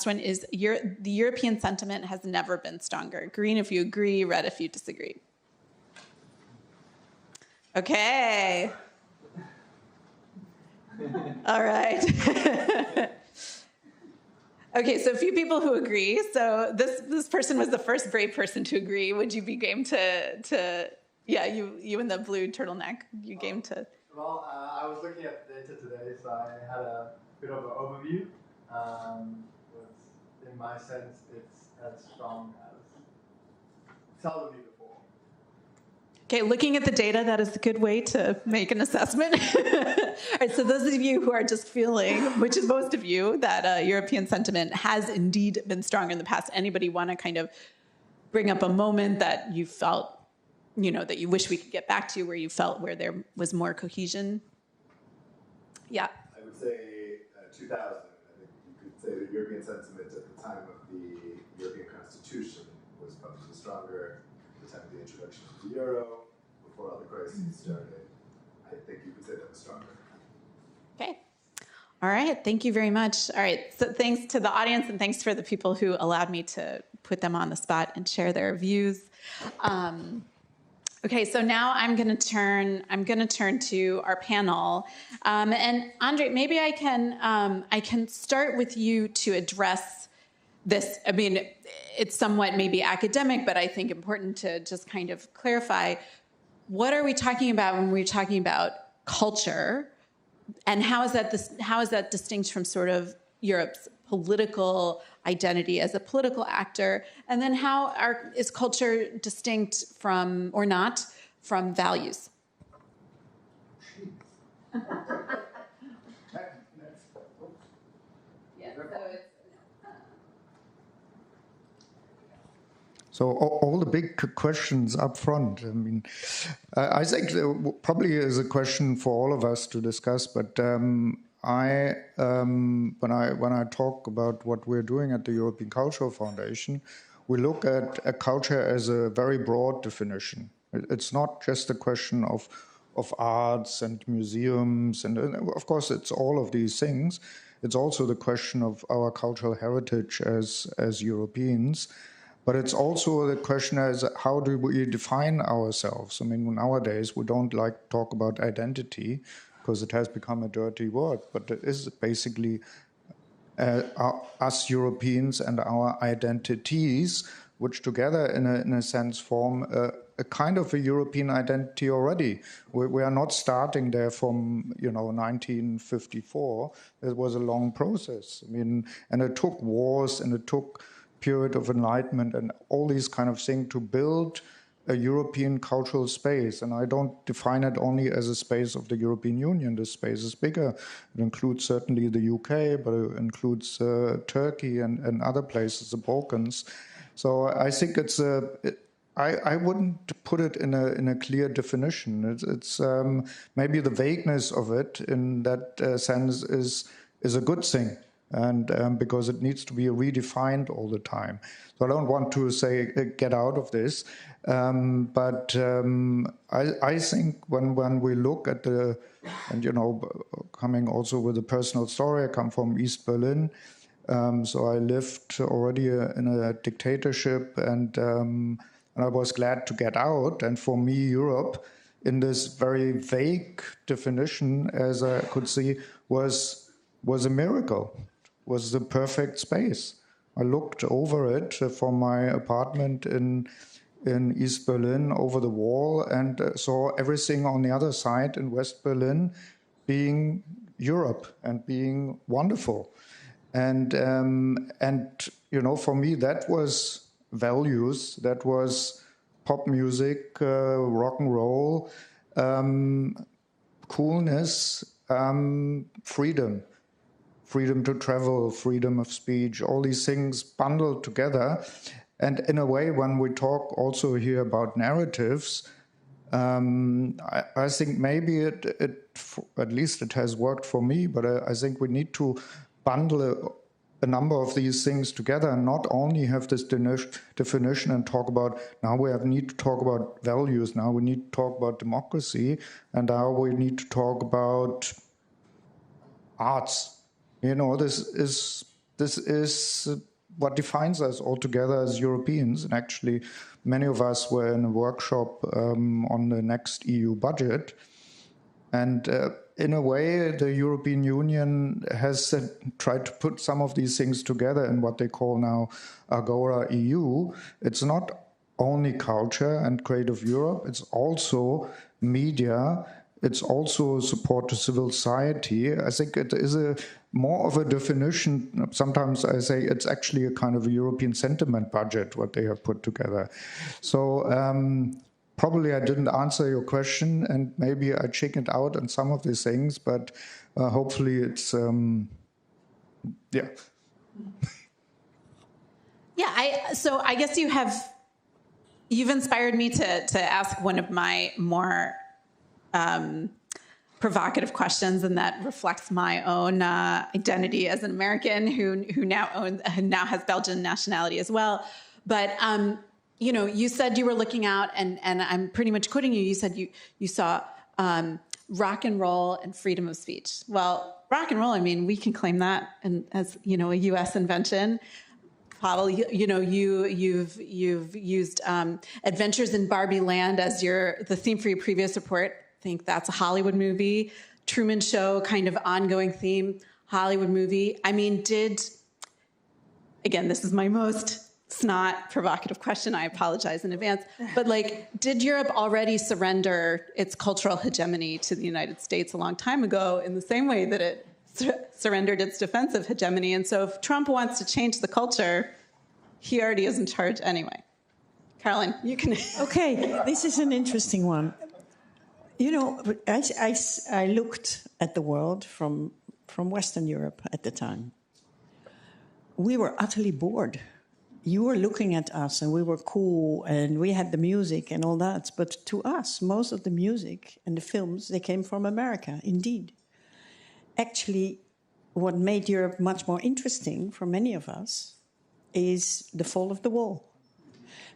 one is the European sentiment has never been stronger. Green if you agree, red if you disagree. Okay. All right. Okay, so a few people who agree. So this person was the first brave person to agree. Would you be game to yeah, you in the blue turtleneck, you game to? Well, I was looking at the data today, so I had a bit of an overview. But in my sense, it's as strong as seldomly before. Okay, looking at the data, that is a good way to make an assessment. All right, so those of you who are just feeling, which is most of you, that European sentiment has indeed been stronger in the past. Anybody want to kind of bring up a moment that you felt, that you wish we could get back to, where there was more cohesion? Yeah. I would say 2000. I think you could say the European sentiment at the time of the European Constitution was probably stronger. At the time of the introduction of the euro, before all the crises started, I think you could say that was stronger. Okay. All right. Thank you very much. All right. So thanks to the audience and thanks for the people who allowed me to put them on the spot and share their views. Okay, so now I'm going to turn to our panel, and André, maybe I can start with you to address this. I mean, it's somewhat maybe academic, but I think important to just kind of clarify. What are we talking about when we're talking about culture, and how is that distinct from sort of Europe's political identity as a political actor, and then how is culture distinct from, or not, from values? So all the big questions up front. I mean, I think probably is a question for all of us to discuss, but when I talk about what we're doing at the European Cultural Foundation, we look at a culture as a very broad definition. It's not just a question of arts and museums, and of course it's all of these things. It's also the question of our cultural heritage as Europeans, but it's also the question as how do we define ourselves? I mean, nowadays we don't like to talk about identity. because it has become a dirty word, but it is basically us Europeans and our identities, which together, in a sense, form a kind of a European identity already. We are not starting there from 1954. It was a long process. I mean, and it took wars and it took period of enlightenment and all these kind of things to build a European cultural space. And I don't define it only as a space of the European Union. The space is bigger. It includes certainly the UK, but it includes Turkey and other places, the Balkans. So I think it's I wouldn't put it in a clear definition. It's maybe the vagueness of it in that sense is a good thing. And because it needs to be redefined all the time. So I don't want to say get out of this, but I think when we look at coming also with a personal story, I come from East Berlin, so I lived already in a dictatorship, and I was glad to get out. And for me, Europe, in this very vague definition, as I could see, was a miracle. Was the perfect space. I looked over it from my apartment in East Berlin over the wall and saw everything on the other side in West Berlin being Europe and being wonderful. And for me, that was values, that was pop music, rock and roll, coolness, freedom to travel, freedom of speech, all these things bundled together. And in a way, when we talk also here about narratives, I think maybe it at least it has worked for me, but I think we need to bundle a number of these things together and not only have this definition and talk about, now we need to talk about values, now we need to talk about democracy, and now we need to talk about arts. This is what defines us all together as Europeans. And actually, many of us were in a workshop on the next EU budget. And in a way, the European Union has tried to put some of these things together in what they call now Agora EU. It's not only culture and Creative Europe, it's also media. It's also support to civil society. I think it is more of a definition. Sometimes I say it's actually a kind of a European sentiment budget, what they have put together. So probably I didn't answer your question, and maybe I chickened out on some of these things, but hopefully it's, yeah. Yeah, so I guess you've inspired me to ask one of my more provocative questions, and that reflects my own identity as an American who now has Belgian nationality as well. But you said you were looking out, and I'm pretty much quoting you. You said you saw rock and roll and freedom of speech. Well, rock and roll, I mean, we can claim that as a U.S. invention. Pavel, you've used Adventures in Barbieland as the theme for your previous report. I think that's a Hollywood movie. Truman Show, kind of ongoing theme, Hollywood movie. I mean, again, this is my most snot, provocative question. I apologize in advance. But did Europe already surrender its cultural hegemony to the United States a long time ago in the same way that it surrendered its defensive hegemony? And so if Trump wants to change the culture, he already is in charge anyway. Caroline, you can... Okay, this is an interesting one. I looked at the world from Western Europe at the time. We were utterly bored. You were looking at us, and we were cool, and we had the music and all that. But to us, most of the music and the films, they came from America, indeed. Actually, what made Europe much more interesting for many of us is the fall of the wall.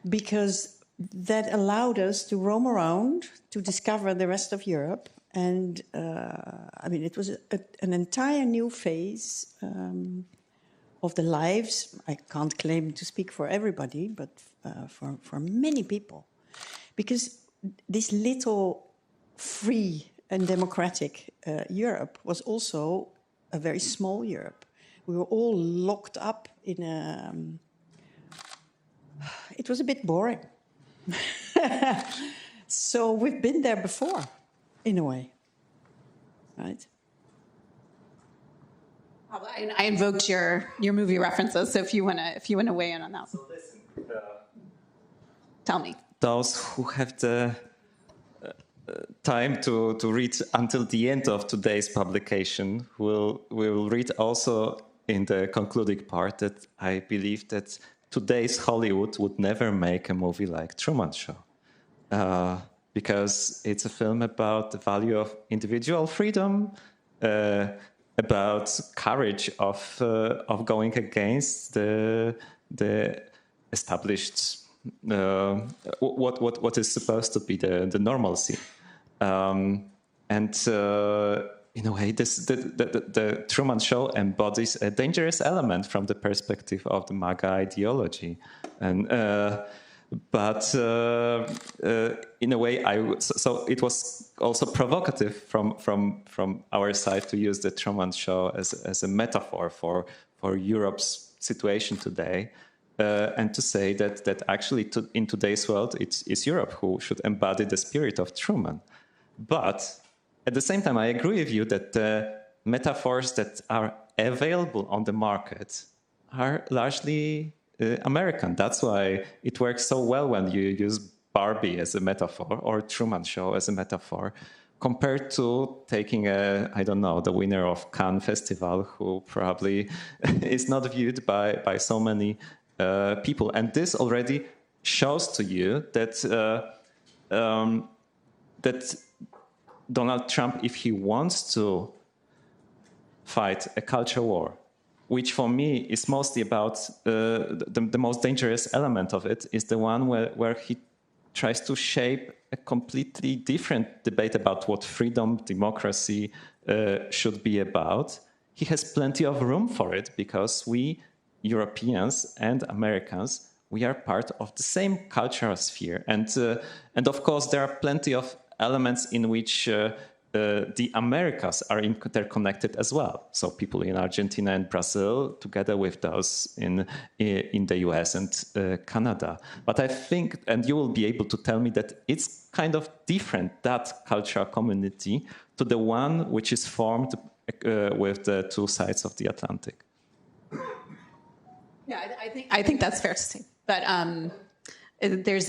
Because that allowed us to roam around, to discover the rest of Europe. And, it was an entire new phase of the lives. I can't claim to speak for everybody, but for many people. Because this little free and democratic Europe was also a very small Europe. We were all locked up in a... It was a bit boring. So we've been there before, in a way, right? I invoked your movie references, so if you wanna weigh in on that. So listen, tell me. Those who have the time to read until the end of today's publication will read also in the concluding part that I believe that today's Hollywood would never make a movie like Truman Show. Because it's a film about the value of individual freedom, about courage of going against the established what is supposed to be the normalcy, and in a way, the Truman Show embodies a dangerous element from the perspective of the MAGA ideology, and. But in a way, so it was also provocative from our side to use the Truman Show as a metaphor for Europe's situation today, and to say that actually in today's world it's Europe who should embody the spirit of Truman. But at the same time, I agree with you that the metaphors that are available on the market are largely American. That's why it works so well when you use Barbie as a metaphor or Truman Show as a metaphor, compared to taking the winner of Cannes Festival, who probably is not viewed by so many people. And this already shows to you that that Donald Trump, if he wants to fight a culture war, which for me is mostly about the most dangerous element of it, is the one where he tries to shape a completely different debate about what freedom, democracy should be about. He has plenty of room for it because we, Europeans and Americans, we are part of the same cultural sphere. And of course, there are plenty of elements in which the Americas are interconnected as well. So people in Argentina and Brazil, together with those in the US and Canada. But I think, and you will be able to tell me that it's kind of different, that cultural community, to the one which is formed with the two sides of the Atlantic. Yeah, I think that's fair to say. But there's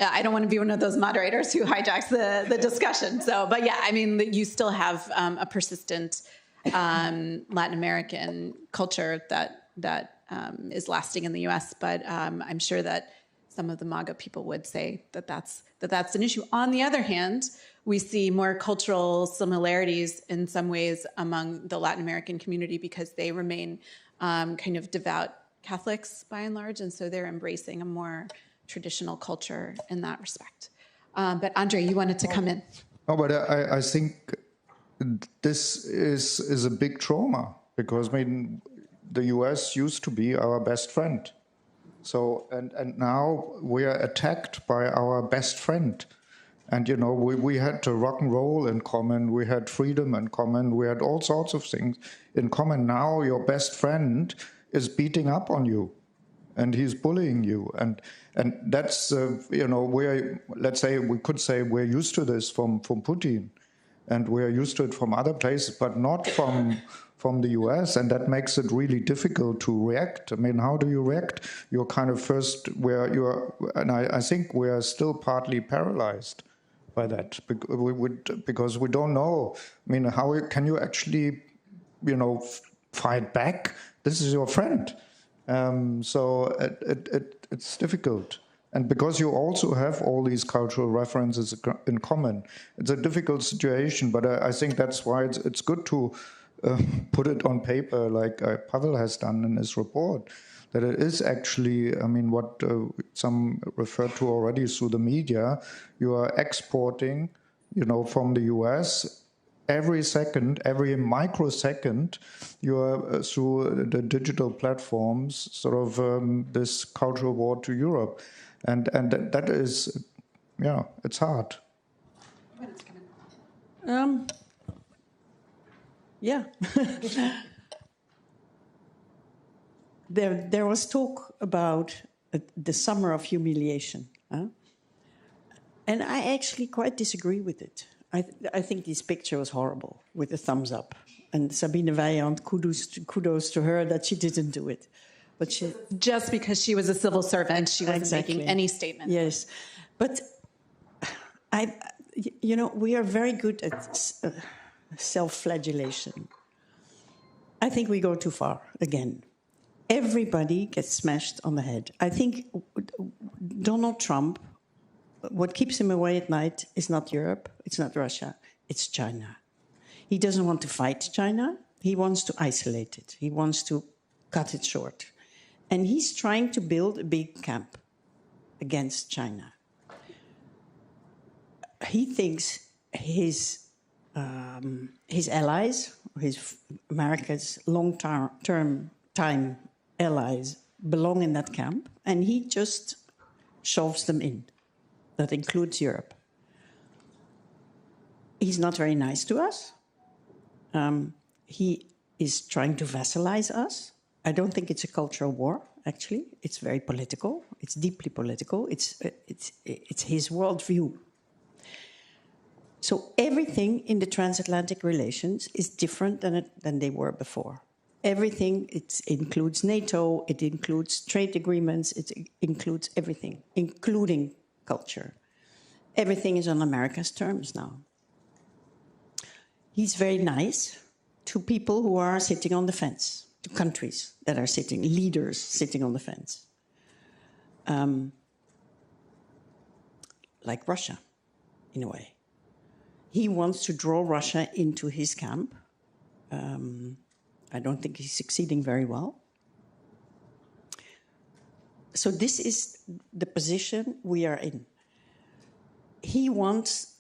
I don't want to be one of those moderators who hijacks the discussion. So, but yeah, I mean, you still have a persistent Latin American culture that is lasting in the U.S. But I'm sure that some of the MAGA people would say that that's an issue. On the other hand, we see more cultural similarities in some ways among the Latin American community because they remain kind of devout Catholics by and large, and so they're embracing a more traditional culture in that respect. But André, you wanted to come in. No, but I think this is a big trauma because, I mean, the US used to be our best friend. So, and now we are attacked by our best friend. And, you know, we had rock and roll in common, we had freedom in common, we had all sorts of things in common. Now your best friend is beating up on you and he's bullying you. And that's, you know, let's say, we could say we're used to this from Putin. And we're used to it from other places, but not from the US, and that makes it really difficult to react. I mean, how do you react? You're kind of first where you're, and I think we're still partly paralyzed by that because we don't know. I mean, how can you actually, you know, fight back? This is your friend, so it's difficult. And because you also have all these cultural references in common, it's a difficult situation. But I think that's why it's good to put it on paper, like Pavel has done in his report, that it is actually, I mean, what some referred to already through the media. You are exporting, you know, from the US every second, every microsecond, you are through the digital platforms, sort of this cultural war to Europe. And that is, yeah, it's hard. Yeah. There was talk about the summer of humiliation. Huh? And I actually quite disagree with it. I think this picture was horrible with the thumbs up. And Sabine Verheyen, kudos to her that she didn't do it. But she, just because she was a civil servant, she wasn't making any statement. Yes. But we are very good at self-flagellation. I think we go too far again. Everybody gets smashed on the head. I think Donald Trump, what keeps him away at night is not Europe, it's not Russia, it's China. He doesn't want to fight China. He wants to isolate it. He wants to cut it short. And he's trying to build a big camp against China. He thinks his allies, America's long-term allies, belong in that camp, and he just shoves them in. That includes Europe. He's not very nice to us. He is trying to vassalize us. I don't think it's a cultural war, actually. It's very political. It's deeply political. It's his worldview. So everything in the transatlantic relations is different than they were before. Everything, it includes NATO, it includes trade agreements, it includes everything, including culture. Everything is on America's terms now. He's very nice to people who are sitting on the fence, to countries that are sitting, leaders sitting on the fence. Like Russia, in a way. He wants to draw Russia into his camp. I don't think he's succeeding very well. So this is the position we are in. He wants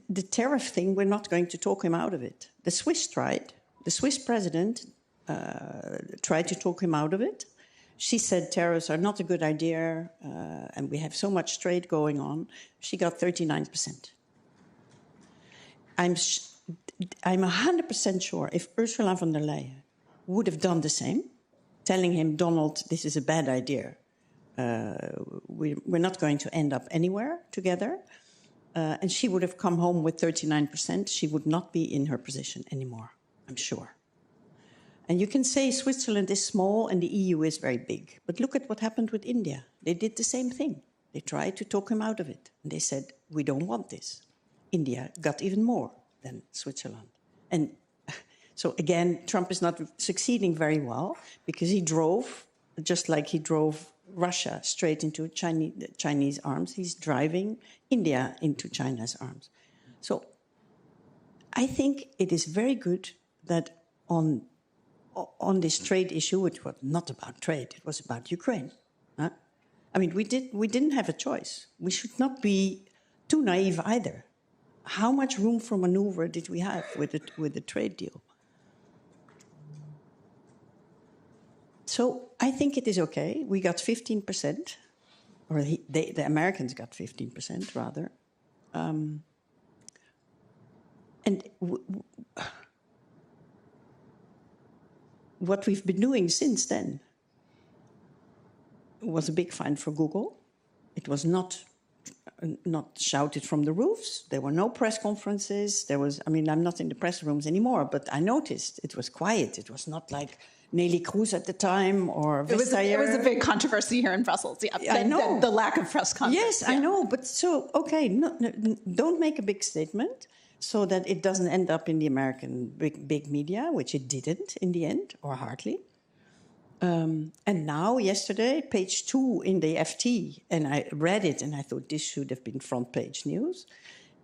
the tariff thing, we're not going to talk him out of it. The Swiss tried. The Swiss president tried to talk him out of it. She said tariffs are not a good idea, and we have so much trade going on. She got 39%. I'm 100% sure if Ursula von der Leyen would have done the same, telling him, Donald, this is a bad idea. We're not going to end up anywhere together. And she would have come home with 39%. She would not be in her position anymore, I'm sure. And you can say Switzerland is small and the EU is very big. But look at what happened with India. They did the same thing. They tried to talk him out of it. And they said, we don't want this. India got even more than Switzerland. And so again, Trump is not succeeding very well because he drove, just like he drove Russia straight into Chinese arms, he's driving India into China's arms. So I think it is very good that on this trade issue, which was not about trade, it was about Ukraine. Huh? I mean, we didn't have a choice. We should not be too naive either. How much room for maneuver did we have with the trade deal? So I think it is okay. We got 15%, or the Americans got 15%, rather. And what we've been doing since then was a big find for Google. It was not shouted from the roofs. There were no press conferences. I'm not in the press rooms anymore, but I noticed it was quiet. It was not like Nelly Kroes at the time or Vestager. It was a big controversy here in Brussels. Yeah, I know. The lack of press conference. Yes, yeah. I know. But so, okay, don't make a big statement so that it doesn't end up in the American big media, which it didn't in the end, or hardly. And now, yesterday, page 2 in the FT, and I read it and I thought this should have been front page news,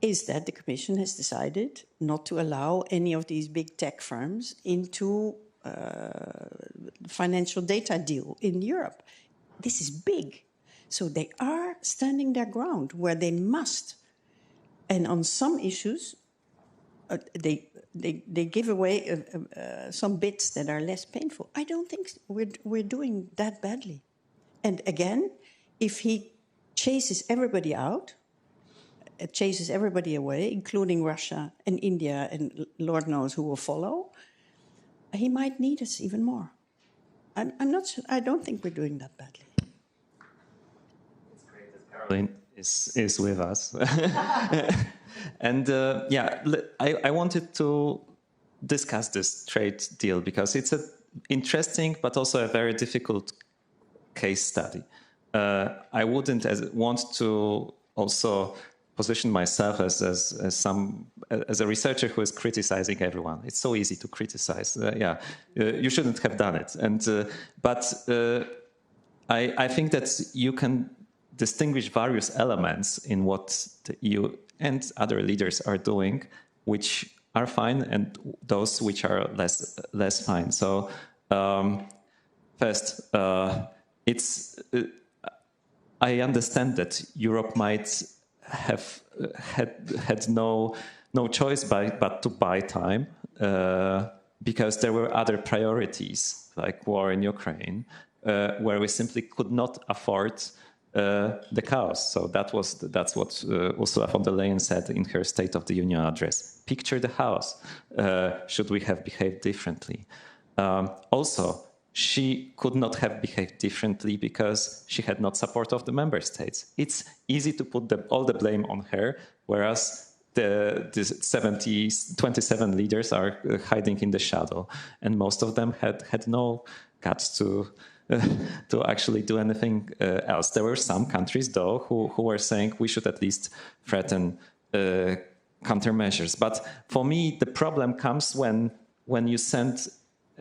is that the Commission has decided not to allow any of these big tech firms into financial data deal in Europe. This is big. So they are standing their ground where they must. And on some issues, they give away some bits that are less painful. I don't think we're doing that badly. And again, if he chases everybody out, it chases everybody away, including Russia and India, and Lord knows who will follow, he might need us even more. I'm not. I don't think we're doing that badly. It's great that Caroline is with us, and I wanted to discuss this trade deal because it's an interesting but also a very difficult case study. I wouldn't want to also position myself as a researcher who is criticizing everyone. It's so easy to criticize. You shouldn't have done it. But I think that you can distinguish various elements in what the EU and other leaders are doing, which are fine, and those which are less fine. So first, I understand that Europe might have had no choice but to buy time because there were other priorities like war in Ukraine, where we simply could not afford the chaos. So that's what Ursula von der Leyen said in her State of the Union address. Picture the house. Should we have behaved differently? Also, she could not have behaved differently because she had not support of the member states. It's easy to put all the blame on her, whereas the 27 leaders are hiding in the shadow, and most of them had no guts to actually do anything else. There were some countries, though, who were saying we should at least threaten countermeasures. But for me, the problem comes when you send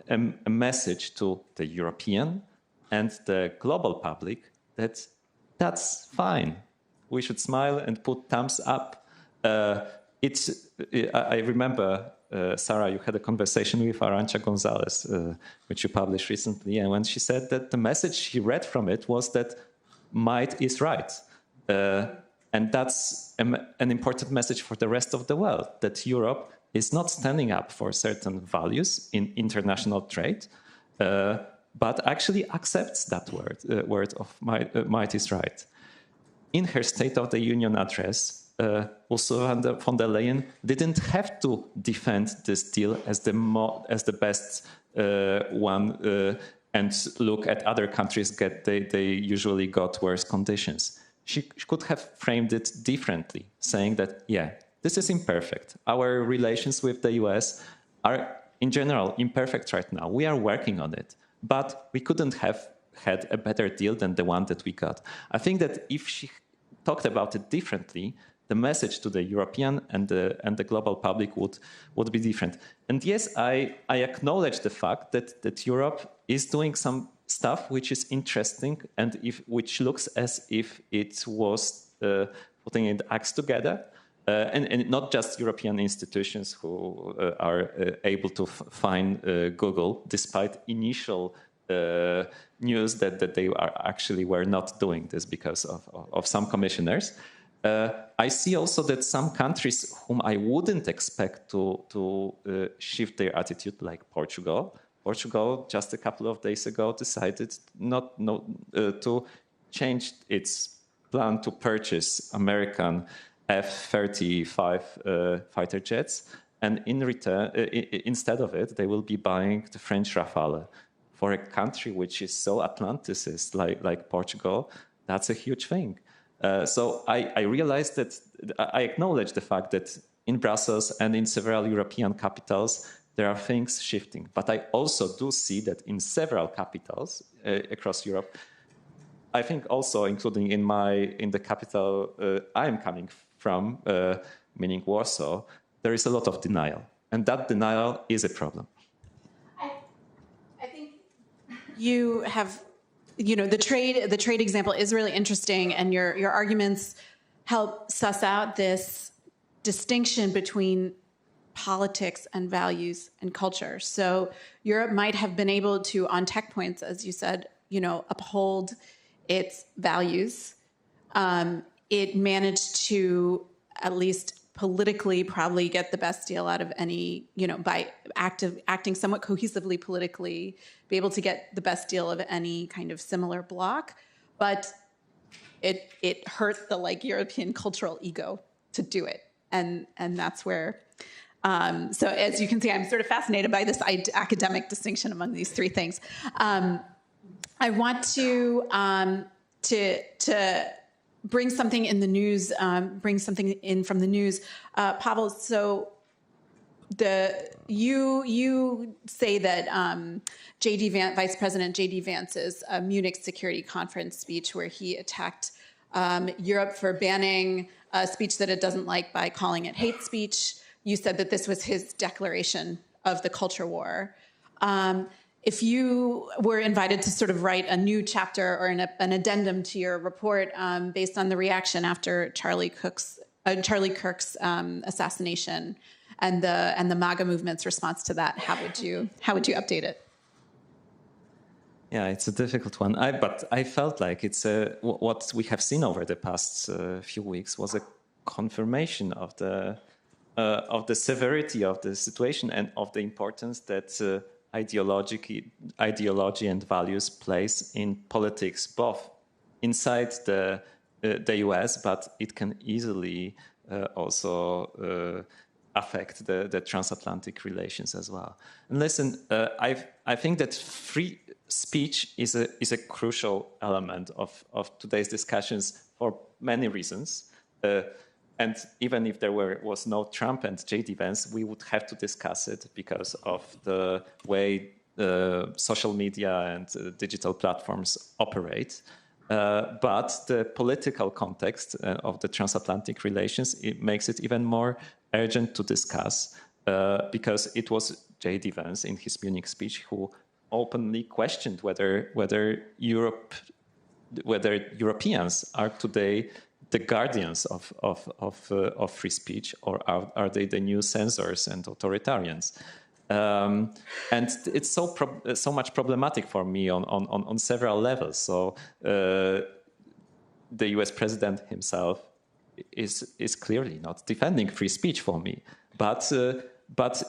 a message to the European and the global public that that's fine. We should smile and put thumbs up. I remember, Sarah, you had a conversation with Arantxa Gonzalez, which you published recently, and when she said that the message she read from it was that might is right. And that's an important message for the rest of the world, that Europe is not standing up for certain values in international trade, but actually accepts that word of might is right. In her State of the Union address, Ursula von der Leyen didn't have to defend this deal as the best one and look at other countries they usually got worse conditions. She could have framed it differently, saying that, yeah, this is imperfect. Our relations with the US are, in general, imperfect right now. We are working on it, but we couldn't have had a better deal than the one that we got. I think that if she talked about it differently, the message to the European and the global public would be different. And yes, I acknowledge the fact that Europe is doing some stuff which is interesting and which looks as if it was putting its acts together. And not just European institutions who are able to find Google, despite initial news that they were not doing this because of some commissioners. I see also that some countries whom I wouldn't expect to shift their attitude, like Portugal. Portugal, just a couple of days ago, decided to change its plan to purchase American F-35 fighter jets, and in return, instead of it, they will be buying the French Rafale. For a country which is so Atlanticist like Portugal, that's a huge thing. So I realized that I acknowledge the fact that in Brussels and in several European capitals, there are things shifting. But I also do see that in several capitals across Europe, I think also including in the capital I am coming from, meaning Warsaw, there is a lot of denial. And that denial is a problem. I think you have, the trade example is really interesting, and your arguments help suss out this distinction between politics and values and culture. So Europe might have been able to, on tech points, as you said, uphold its values. It managed to, at least politically, probably get the best deal out of any, by acting somewhat cohesively politically, be able to get the best deal of any kind of similar bloc. But it hurt the European cultural ego to do it. And that's where, so as you can see, I'm sort of fascinated by this academic distinction among these three things. I want to bring something in the news, bring something in from the news. Pavel, so you say that Vice President J.D. Vance's Munich Security Conference speech, where he attacked Europe for banning a speech that it doesn't like by calling it hate speech. You said that this was his declaration of the culture war. If you were invited to sort of write a new chapter or an addendum to your report based on the reaction after Charlie Kirk's assassination and the MAGA movement's response to that, how would you update it? Yeah, it's a difficult one. But I felt like it's what we have seen over the past few weeks was a confirmation of the severity of the situation and of the importance that ideology and values plays in politics, both inside the US, but it can easily also affect the transatlantic relations as well. And listen, I think that free speech is a crucial element of today's discussions for many reasons. And even if there was no Trump and J.D. Vance, we would have to discuss it because of the way social media and digital platforms operate. But the political context of the transatlantic relations, it makes it even more urgent to discuss because it was J.D. Vance in his Munich speech who openly questioned whether Europeans are today the guardians of free speech, or are they the new censors and authoritarians? And it's so much problematic for me on several levels. So the US president himself is clearly not defending free speech for me, but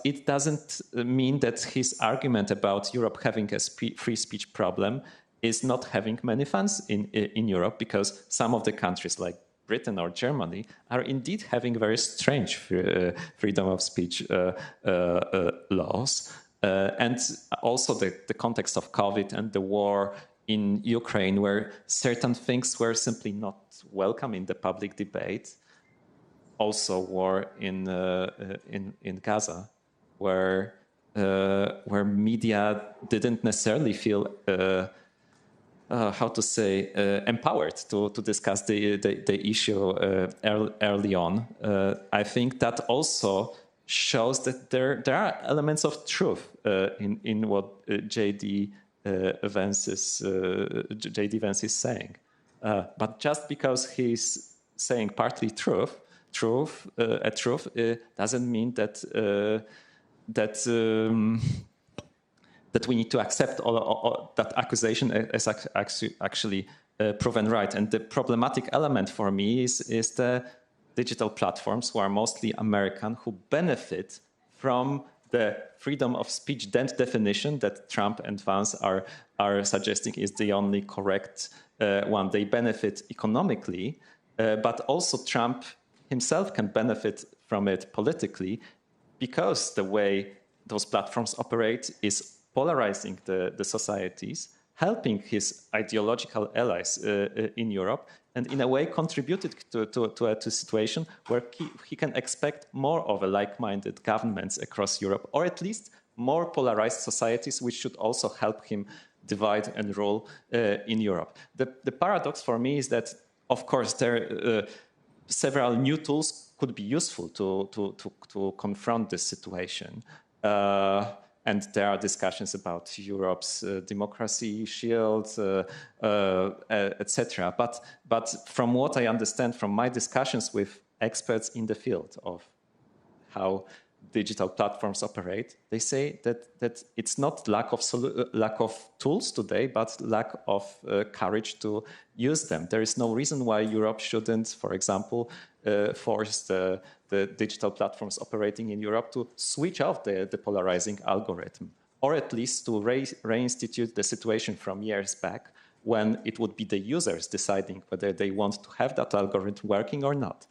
it doesn't mean that his argument about Europe having a free speech problem is not having many fans in Europe, because some of the countries like Britain or Germany are indeed having very strange freedom of speech laws. And also the context of COVID and the war in Ukraine, where certain things were simply not welcome in the public debate. Also war in Gaza, where media didn't necessarily feel empowered to discuss the issue early on. I think that also shows that there are elements of truth in what J.D. Vance is saying. But just because he's saying partly truth doesn't mean that we need to accept all that accusation as actually proven right. And the problematic element for me is the digital platforms, who are mostly American, who benefit from the freedom of speech definition that Trump and Vance are suggesting is the only correct one. They benefit economically, but also Trump himself can benefit from it politically, because the way those platforms operate is polarizing the societies, helping his ideological allies in Europe, and in a way contributed to a situation where he can expect more of a like-minded governments across Europe, or at least more polarized societies, which should also help him divide and rule in Europe. The paradox for me is that, of course, there several new tools could be useful to confront this situation. And there are discussions about Europe's democracy shield, etc. But from what I understand from my discussions with experts in the field of how digital platforms operate, they say that it's not lack of tools today, but lack of courage to use them. There is no reason why Europe shouldn't, for example, force the digital platforms operating in Europe to switch off the polarizing algorithm, or at least to reinstitute the situation from years back, when it would be the users deciding whether they want to have that algorithm working or not.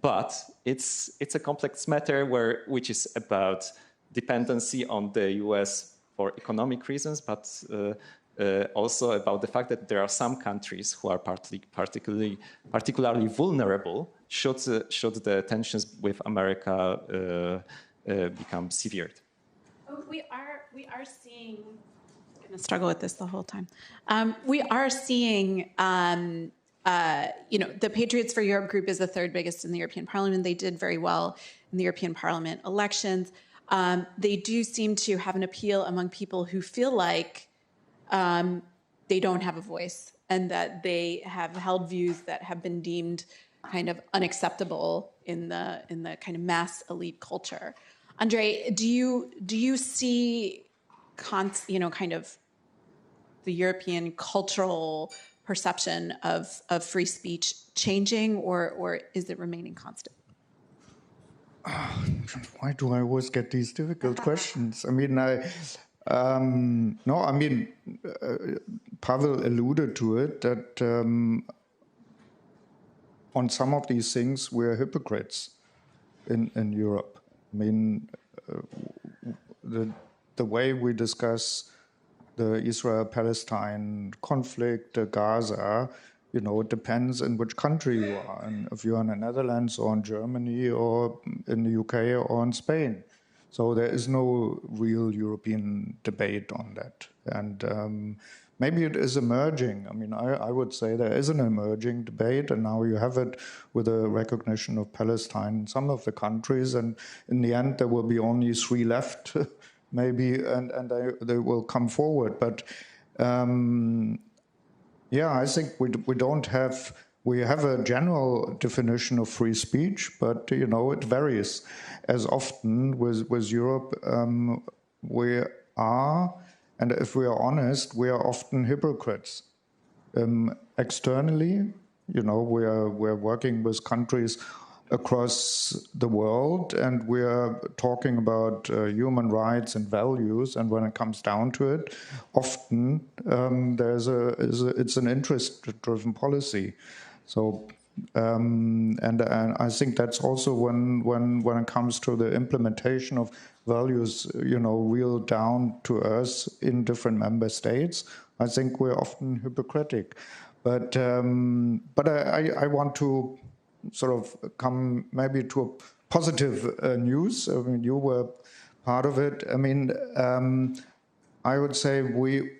but it's a complex matter which is about dependency on the US for economic reasons, but also about the fact that there are some countries who are particularly vulnerable should the tensions with America become severed. We are seeing. I'm going to struggle with this the whole time. We are seeing. The Patriots for Europe group is the third biggest in the European Parliament. They did very well in the European Parliament elections. They do seem to have an appeal among people who feel like they don't have a voice and that they have held views that have been deemed kind of unacceptable in the kind of mass elite culture. André, do you see kind of the European cultural perception of free speech changing, or is it remaining constant? Why do I always get these difficult questions? I mean, Pavel alluded to it, that on some of these things we're hypocrites in Europe. I mean, the way we discuss the Israel-Palestine conflict, Gaza, it depends in which country you are, and if you're in the Netherlands or in Germany or in the UK or in Spain. So there is no real European debate on that. And maybe it is emerging. I mean, I would say there is an emerging debate, and now you have it with the recognition of Palestine in some of the countries, and in the end there will be only 3 left, maybe, and they will come forward. But I think we have a general definition of free speech, but it varies. As often with Europe, we are, and if we are honest, we are often hypocrites. Externally, we're working with countries across the world, and we are talking about human rights and values. And when it comes down to it, often it's an interest-driven policy. So, and I think that's also when it comes to the implementation of values, real down to us in different member states, I think we're often hypocritic. But I want to sort of come maybe to a positive news. I mean, you were part of it. I mean, I would say we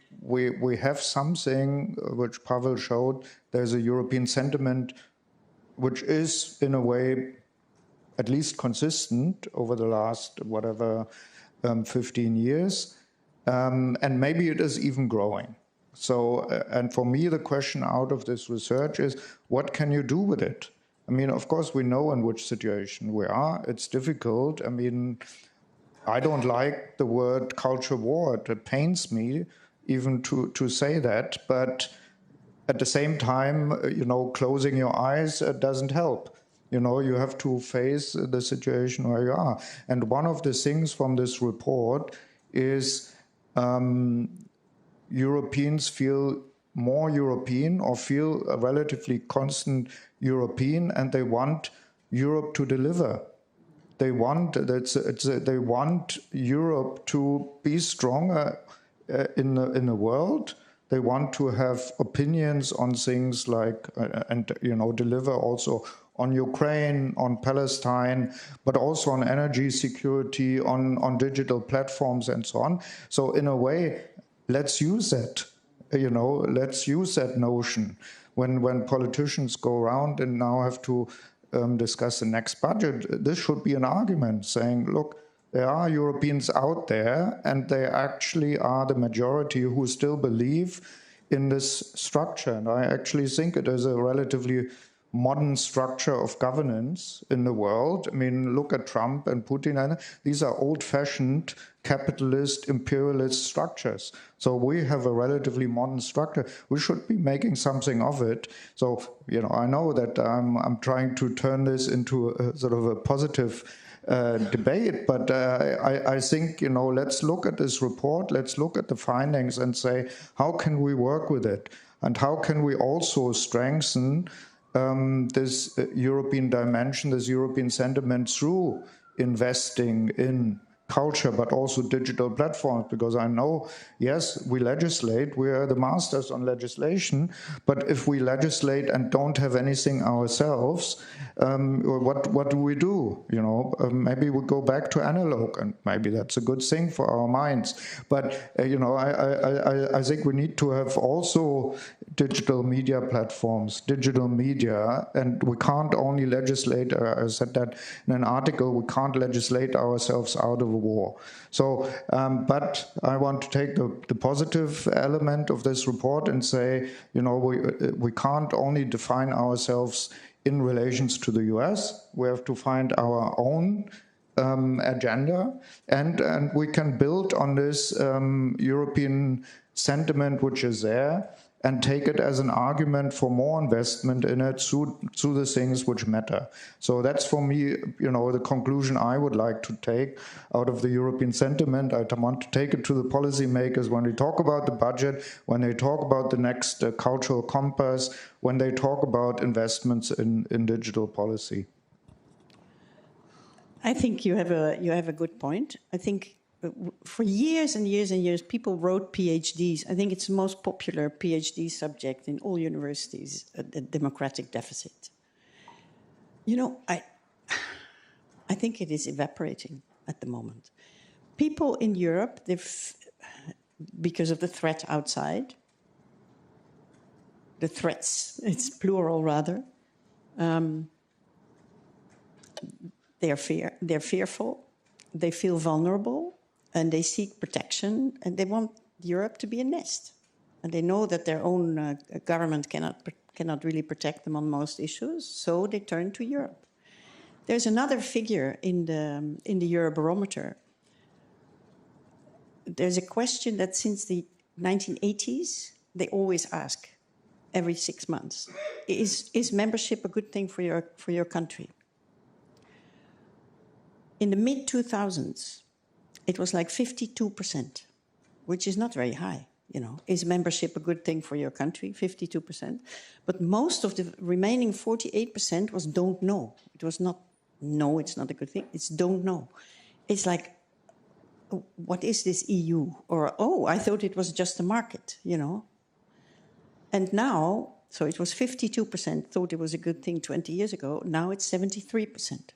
have something which Pavel showed. There's a European sentiment which is, in a way, at least consistent over the last, 15 years. And maybe it is even growing. So, and for me, the question out of this research is, what can you do with it? I mean, of course, we know in which situation we are. It's difficult. I mean, I don't like the word culture war. It pains me even to say that. But at the same time, closing your eyes doesn't help. You have to face the situation where you are. And one of the things from this report is Europeans feel more European or feel a relatively constant European, and they want Europe to deliver. They want Europe to be stronger in the world. They want to have opinions on things like deliver also on Ukraine, on Palestine, but also on energy security, on digital platforms and so on. So in a way, let's use that. Let's use that notion when politicians go around and now have to discuss the next budget. This should be an argument saying, look, there are Europeans out there, and they actually are the majority who still believe in this structure. And I actually think it is a relatively modern structure of governance in the world. I mean, look at Trump and Putin. These are old-fashioned capitalist, imperialist structures. So we have a relatively modern structure. We should be making something of it. So, I know that I'm trying to turn this into a sort of a positive debate, but I think, let's look at this report, let's look at the findings and say, how can we work with it? And how can we also strengthen this European dimension, this European sentiment through investing in culture, but also digital platforms, because I know, yes, we legislate, we are the masters on legislation, but if we legislate and don't have anything ourselves, what do we do? You know, maybe we go back to analog, and maybe that's a good thing for our minds. But you know, I think we need to have also digital media platforms, digital media, and we can't only legislate. I said that in an article. We can't legislate ourselves out of a war. So, but I want to take the positive element of this report and say, you know, we can't only define ourselves in relations to the US. We have to find our own agenda, and we can build on this European sentiment which is there, and take it as an argument for more investment in it through the things which matter. So that's, for me, you know, the conclusion I would like to take out of the European sentiment. I want to take it to the policymakers when they talk about the budget, when they talk about the next cultural compass, when they talk about investments in digital policy. I think you have a good point. I think for years and years and years, people wrote PhDs. I think it's the most popular PhD subject in all universities, the democratic deficit. You know, I think it is evaporating at the moment. People in Europe, because of the threat outside, the threats, it's plural rather, they're fearful, they feel vulnerable, and they seek protection, and they want Europe to be a nest. And they know that their own government cannot really protect them on most issues, so they turn to Europe. There's another figure in the Eurobarometer. There's a question that since the 1980s, they always ask every 6 months, is membership a good thing for your country? In the mid-2000s, it was like 52%, which is not very high, you know. Is membership a good thing for your country? 52%. But most of the remaining 48% was don't know. It was not, no, it's not a good thing. It's don't know. It's like, what is this EU? Or, oh, I thought it was just a market, you know. And now, so it was 52% thought it was a good thing 20 years ago. Now it's 73%.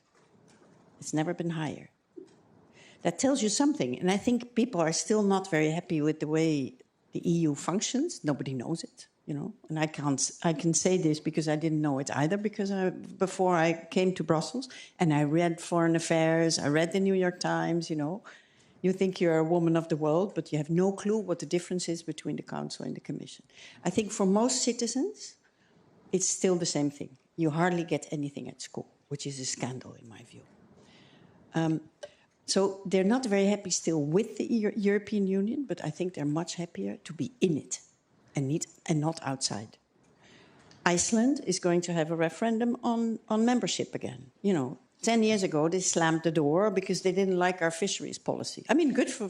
It's never been higher. That tells you something. And I think people are still not very happy with the way the EU functions. Nobody knows it, you know. And I can say this because I didn't know it either, because before I came to Brussels, and I read Foreign Affairs, I read the New York Times, you know. You think you're a woman of the world, but you have no clue what the difference is between the Council and the Commission. I think for most citizens, it's still the same thing. You hardly get anything at school, which is a scandal in my view. So they're not very happy still with the European Union, but I think they're much happier to be in it and not outside. Iceland is going to have a referendum on membership again. You know, 10 years ago, they slammed the door because they didn't like our fisheries policy. I mean, good for,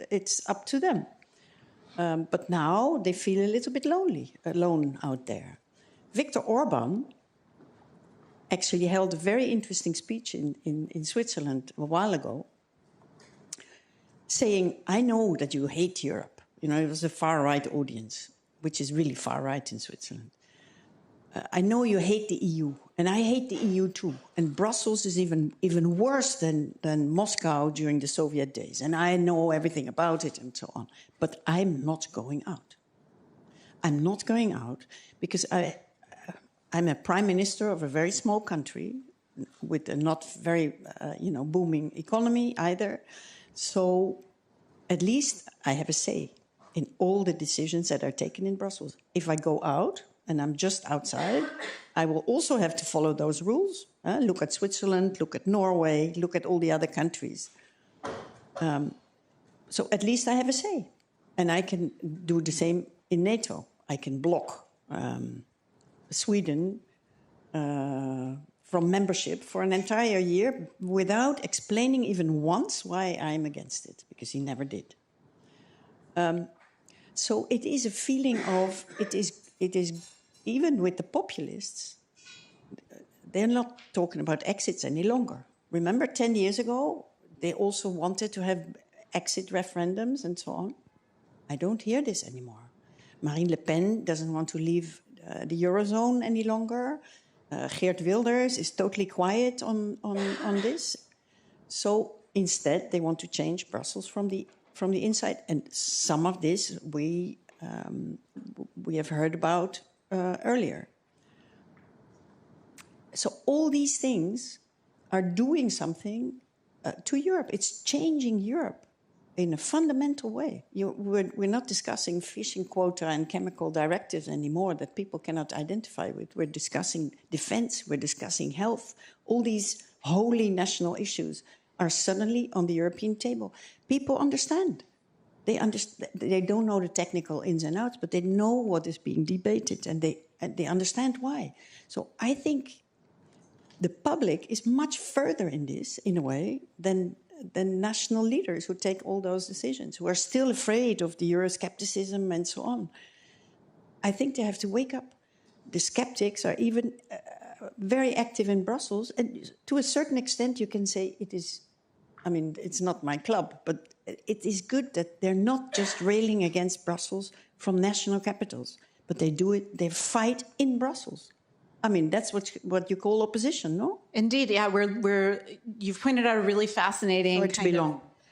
it's up to them. But now they feel a little bit alone out there. Viktor Orban actually held a very interesting speech in Switzerland a while ago, saying, I know that you hate Europe. You know, it was a far-right audience, which is really far-right in Switzerland. I know you hate the EU, and I hate the EU too. And Brussels is even worse than Moscow during the Soviet days. And I know everything about it and so on. But I'm not going out. I'm not going out because I'm a prime minister of a very small country with a not very, booming economy either. So at least I have a say in all the decisions that are taken in Brussels. If I go out and I'm just outside, I will also have to follow those rules. Look at Switzerland, look at Norway, look at all the other countries. So at least I have a say. And I can do the same in NATO. I can block Sweden from membership for an entire year without explaining even once why I'm against it, because he never did. So it is a feeling of, it is even with the populists, they're not talking about exits any longer. Remember 10 years ago, they also wanted to have exit referendums and so on. I don't hear this anymore. Marine Le Pen doesn't want to leave the Eurozone any longer. Geert Wilders is totally quiet on this. So instead, they want to change Brussels from the inside. And some of this we have heard about earlier. So all these things are doing something to Europe. It's changing Europe in a fundamental way. We're not discussing fishing quota and chemical directives anymore that people cannot identify with. We're discussing defense, we're discussing health. All these holy national issues are suddenly on the European table. People understand. They don't know the technical ins and outs, but they know what is being debated, and they understand why. So I think the public is much further in this, in a way, than national leaders who take all those decisions, who are still afraid of the Euroscepticism and so on. I think they have to wake up. The skeptics are even very active in Brussels, and to a certain extent you can say it is, I mean, it's not my club, but it is good that they're not just railing against Brussels from national capitals, but they do it, they fight in Brussels. I mean, that's what you call opposition, no? Indeed, yeah. You've pointed out a really fascinating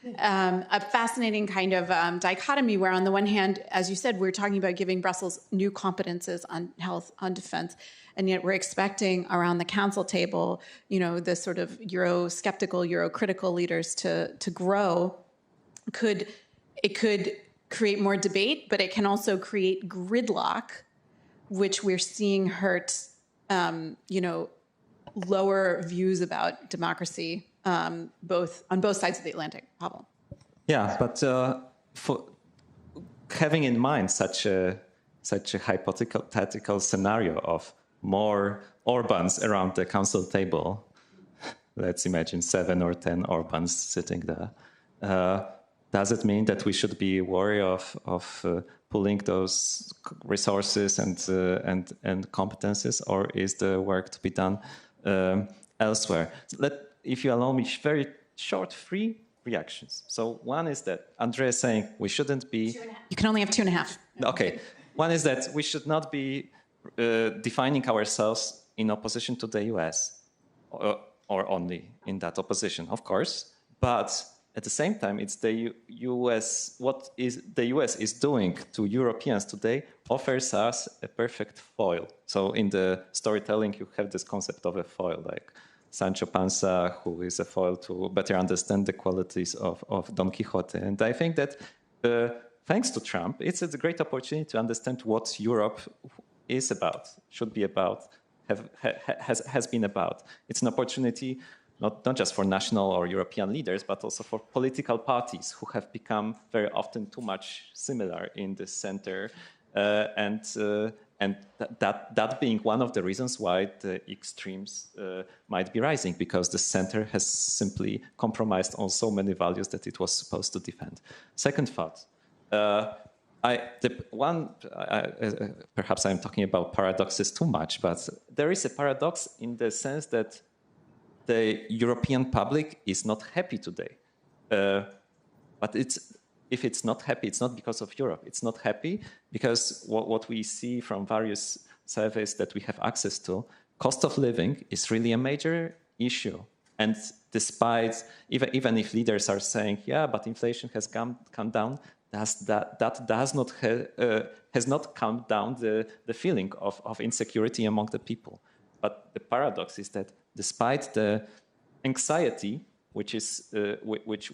a fascinating kind of dichotomy where, on the one hand, as you said, we're talking about giving Brussels new competences on health, on defense, and yet we're expecting around the council table, the sort of Euro-skeptical, Euro-critical leaders to grow. It could create more debate, but it can also create gridlock, which we're seeing hurt lower views about democracy, on both sides of the Atlantic problem. Yeah, but for having in mind such a hypothetical scenario of more Orbáns around the council table, let's imagine 7 or 10 Orbáns sitting there. Does it mean that we should be wary of pulling those resources and competences, or is the work to be done elsewhere? If you allow me, very short, 3 reactions. So one is that André is saying we shouldn't be... You can only have 2.5. Okay. One is that we should not be defining ourselves in opposition to the US, or only in that opposition, of course, but at the same time, it's the US. What the US is doing to Europeans today offers us a perfect foil. So in the storytelling, you have this concept of a foil, like Sancho Panza, who is a foil to better understand the qualities of Don Quixote. And I think that thanks to Trump, it's a great opportunity to understand what Europe is about, should be about, has been about. It's an opportunity not just for national or European leaders, but also for political parties who have become very often too much similar in the center, and that being one of the reasons why the extremes might be rising, because the center has simply compromised on so many values that it was supposed to defend. Second thought. Perhaps I'm talking about paradoxes too much, but there is a paradox in the sense that the European public is not happy today. But if it's not happy, it's not because of Europe. It's not happy because what we see from various surveys that we have access to, cost of living is really a major issue. And despite, even if leaders are saying, yeah, but inflation has come down, that has not calmed down the feeling of insecurity among the people. But the paradox is that despite the anxiety which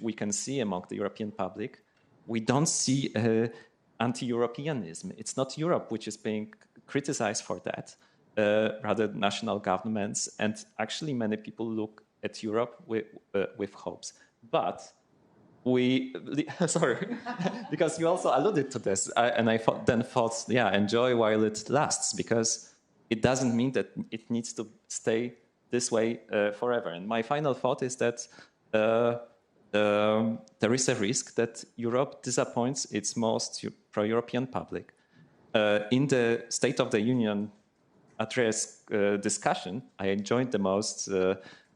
we can see among the European public, we don't see anti-Europeanism. It's not Europe which is being criticized for that, rather national governments, and actually many people look at Europe with hopes. But sorry, because you also alluded to this, and I thought, yeah, enjoy while it lasts, because it doesn't mean that it needs to stay this way forever. And my final thought is that there is a risk that Europe disappoints its most pro-European public. In the State of the Union André's discussion, I enjoyed the most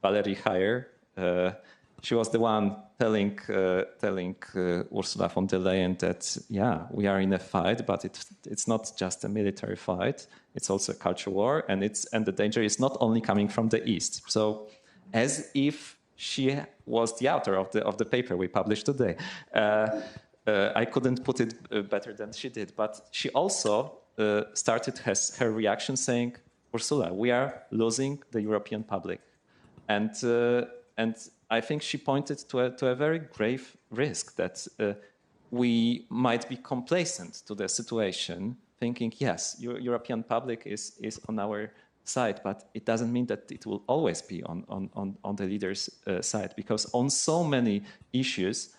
Valerie Hayer. She was the one telling Ursula von der Leyen that, yeah, we are in a fight, but it's not just a military fight. It's also a culture war, and the danger is not only coming from the East. So, as if she was the author of the paper we published today. I couldn't put it better than she did. But she also started her reaction saying, Ursula, we are losing the European public. And I think she pointed to a very grave risk that we might be complacent to the situation, thinking, yes, European public is on our side, but it doesn't mean that it will always be on the leaders' side, because on so many issues,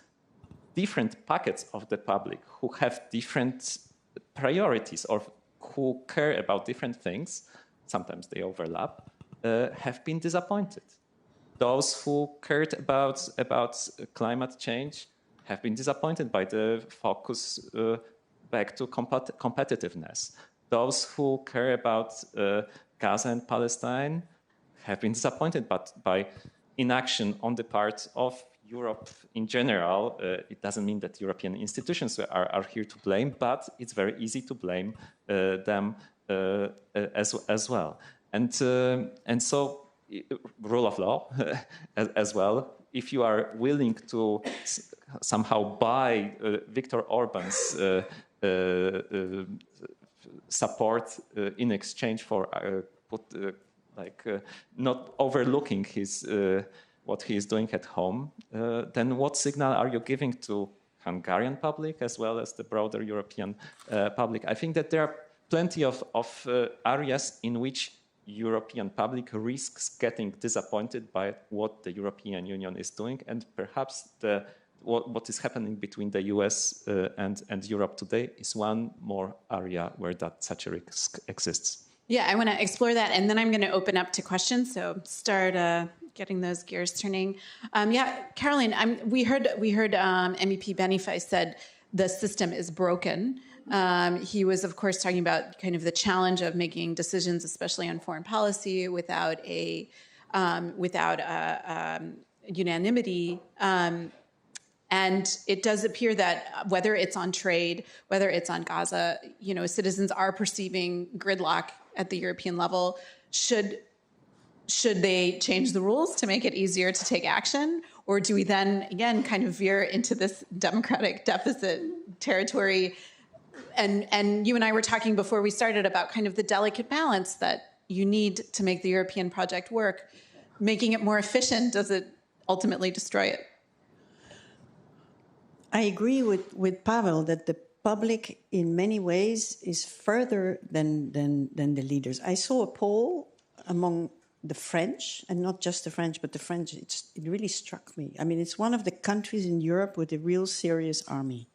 different pockets of the public who have different priorities or who care about different things, sometimes they overlap, have been disappointed. Those who cared about climate change have been disappointed by the focus back to competitiveness. Those who care about Gaza and Palestine have been disappointed by inaction on the part of Europe in general. It doesn't mean that European institutions are here to blame, but it's very easy to blame them as well. And so rule of law as well. If you are willing to somehow buy Viktor Orban's support in exchange for not overlooking what he is doing at home, then what signal are you giving to Hungarian public as well as the broader European public? I think that there are plenty of areas in which European public risks getting disappointed by what the European Union is doing, and perhaps what is happening between the US and Europe today is one more area where such a risk exists. Yeah, I want to explore that, and then I'm going to open up to questions. So start getting those gears turning. Caroline, we heard MEP Benifei said the system is broken. He was, of course, talking about kind of the challenge of making decisions, especially on foreign policy, without unanimity. And it does appear that whether it's on trade, whether it's on Gaza, citizens are perceiving gridlock at the European level. Should they change the rules to make it easier to take action? Or do we then, again, kind of veer into this democratic deficit territory? And you and I were talking before we started about kind of the delicate balance that you need to make the European project work. Making it more efficient, does it ultimately destroy it? I agree with Pavel that the public in many ways is further than the leaders. I saw a poll among the French, and not just the French, but the French. It really struck me. I mean, it's one of the countries in Europe with a real serious army.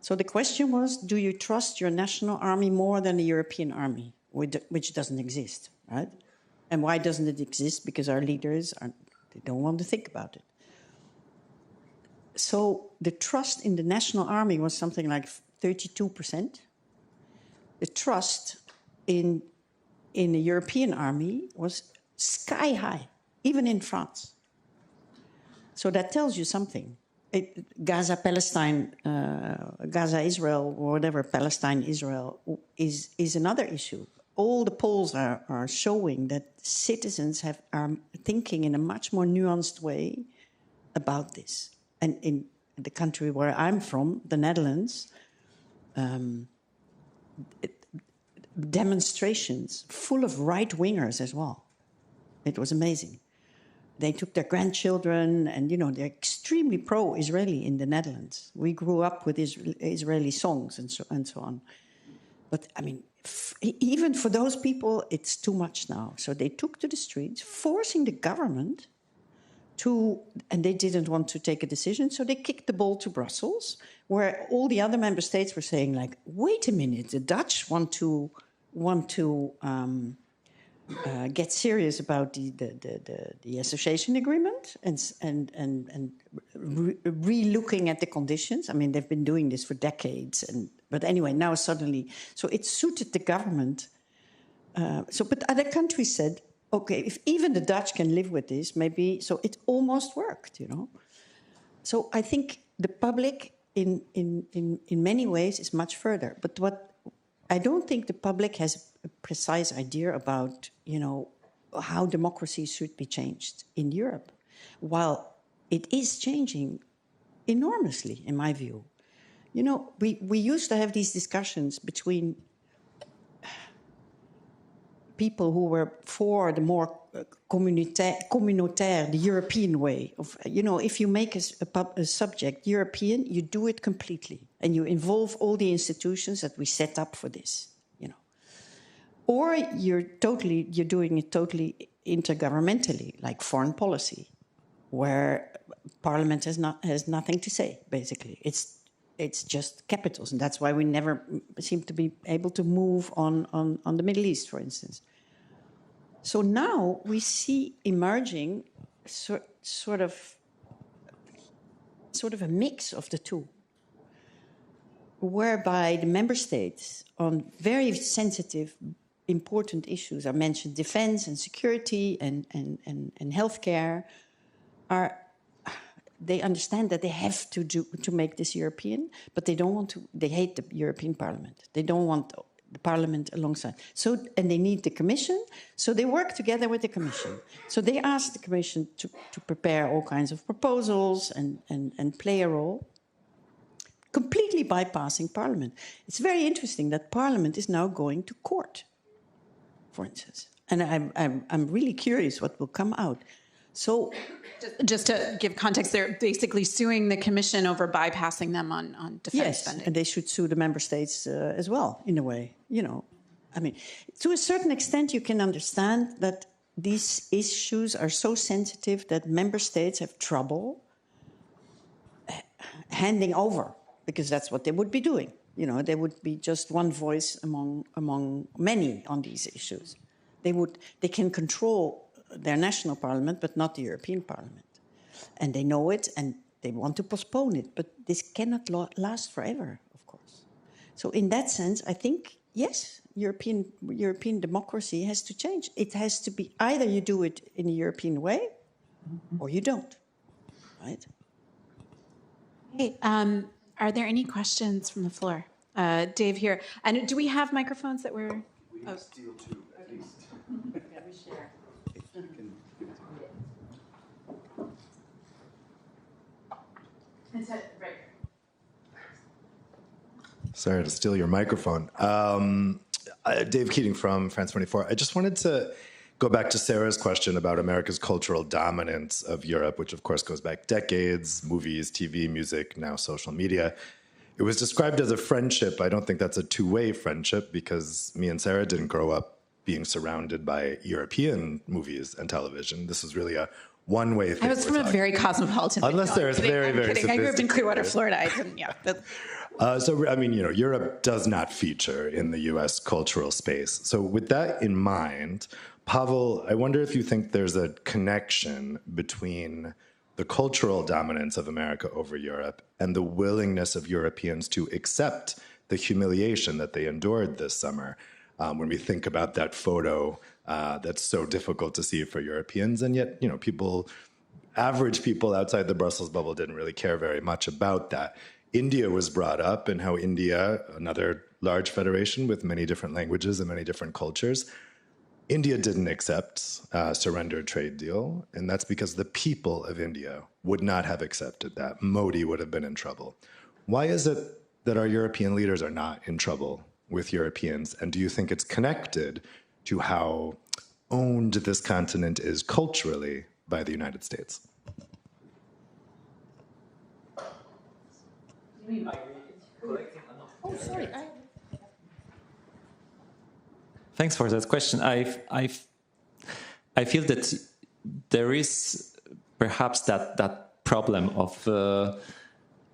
So the question was, do you trust your national army more than the European army, which doesn't exist, right? And why doesn't it exist? Because our leaders they don't want to think about it. So the trust in the national army was something like 32%. The trust in the European army was sky high, even in France. So that tells you something. Gaza, Palestine, Gaza, Israel, or whatever, Palestine, Israel, is another issue. All the polls are showing that citizens are thinking in a much more nuanced way about this. And in the country where I'm from, the Netherlands, demonstrations full of right-wingers as well. It was amazing. They took their grandchildren, and they're extremely pro-Israeli in the Netherlands. We grew up with Israeli songs and so on. But I mean, even for those people, it's too much now. So they took to the streets, forcing the government and they didn't want to take a decision, so they kicked the ball to Brussels, where all the other member states were saying, like, wait a minute, the Dutch want to get serious about the association agreement and re-looking at the conditions. I mean, they've been doing this for decades, but anyway, now suddenly, so it suited the government But other countries said, okay, if even the Dutch can live with this, maybe, so it almost worked, you know. So I think the public in many ways is much further. But what I don't think the public has a precise idea about, you know, how democracy should be changed in Europe, while it is changing enormously, in my view. You know, we used to have these discussions between people who were for the more communautaire, the European way of, you know, if you make a subject European, you do it completely and you involve all the institutions that we set up for this, you know. Or you're doing it totally intergovernmentally, like foreign policy, where Parliament has nothing to say, basically. It's just capitals, and that's why we never seem to be able to move on the Middle East, for instance. So now we see emerging sort of a mix of the two, whereby the member states on very sensitive, important issues, I mentioned defense and security and healthcare, they understand that they have to make this European, but they don't want to. They hate the European Parliament. They don't want the Parliament alongside. So, and they need the Commission. So they work together with the Commission. So they ask the Commission to prepare all kinds of proposals and play a role, completely bypassing Parliament. It's very interesting that Parliament is now going to court, for instance, and I'm really curious what will come out. So, just to give context, they're basically suing the Commission over bypassing them on defense spending. Yes, and they should sue the member states as well, in a way. You know, I mean, to a certain extent, you can understand that these issues are so sensitive that member states have trouble handing over, because that's what they would be doing. You know, they would be just one voice among many on these issues. They can control their national parliament, but not the European Parliament. And they know it, and they want to postpone it. But this cannot last forever, of course. So in that sense, I think, yes, European democracy has to change. It has to be either you do it in a European way, or you don't, right? Hey, are there any questions from the floor? Dave here. And do we have microphones that we're... We need to steal two, at least. Yeah, we share. Sorry to steal your microphone. Dave Keating from France 24. I just wanted to go back to Sarah's question about America's cultural dominance of Europe, which of course goes back decades, movies, TV, music, now social media. It was described as a friendship. I don't think that's a two-way friendship, because me and Sarah didn't grow up being surrounded by European movies and television. This is really a one-way thing. I was from a very cosmopolitan. Unless there's very, very sophisticated. I grew up in Clearwater, Florida. I didn't, yeah. So, I mean, you know, Europe does not feature in the U.S. cultural space. So with that in mind, Pavel, I wonder if you think there's a connection between the cultural dominance of America over Europe and the willingness of Europeans to accept the humiliation that they endured this summer. When we think about that photo that's so difficult to see for Europeans, and yet, you know, average people outside the Brussels bubble didn't really care very much about that. India was brought up, and how India, another large federation with many different languages and many different cultures, India didn't accept a surrender trade deal, and that's because the people of India would not have accepted that. Modi would have been in trouble. Why is it that our European leaders are not in trouble with Europeans, and do you think it's connected to how owned this continent is culturally by the United States? Oh, sorry. Thanks for that question. I feel that there is perhaps that problem of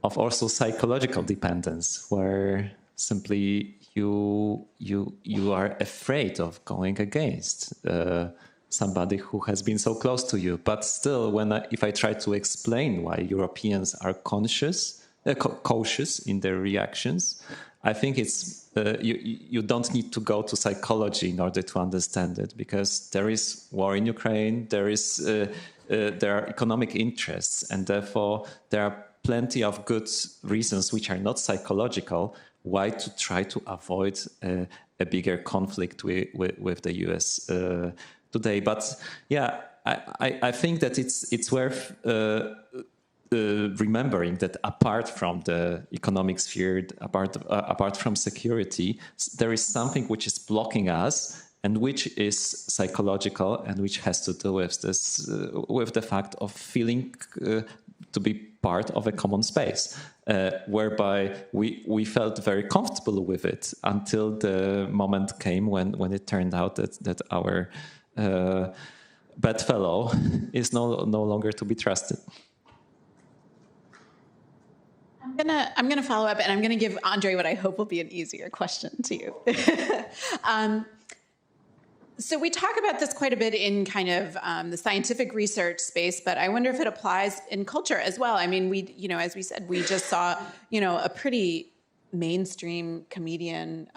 also psychological dependence, where simply you are afraid of going against somebody who has been so close to you. But still, if I try to explain why Europeans are cautious in their reactions, I think it's you don't need to go to psychology in order to understand it, because there is war in Ukraine, there are economic interests, and therefore there are plenty of good reasons which are not psychological why to try to avoid a bigger conflict with the US today. But yeah, I think that it's worth remembering that apart from the economic sphere, apart from security, there is something which is blocking us and which is psychological and which has to do with this, with the fact of feeling to be part of a common space, whereby we felt very comfortable with it until the moment came when it turned out that our bedfellow is no longer to be trusted. I'm gonna follow up, and I'm gonna give André what I hope will be an easier question to you. So we talk about this quite a bit in kind of the scientific research space, but I wonder if it applies in culture as well. I mean, as we said, we just saw, a pretty mainstream comedian,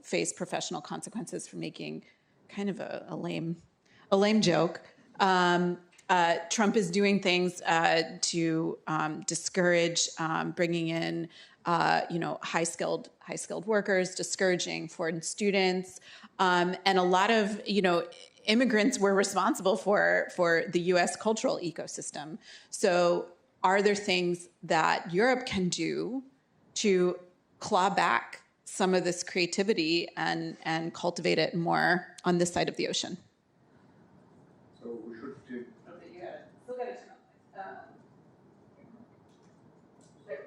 face professional consequences for making kind of a lame joke. Trump is doing things to discourage bringing in, high-skilled workers, discouraging foreign students, and a lot of, immigrants were responsible for the U.S. cultural ecosystem. So, are there things that Europe can do to claw back some of this creativity and cultivate it more on this side of the ocean? So we should do. Okay, you got it. Still got it. There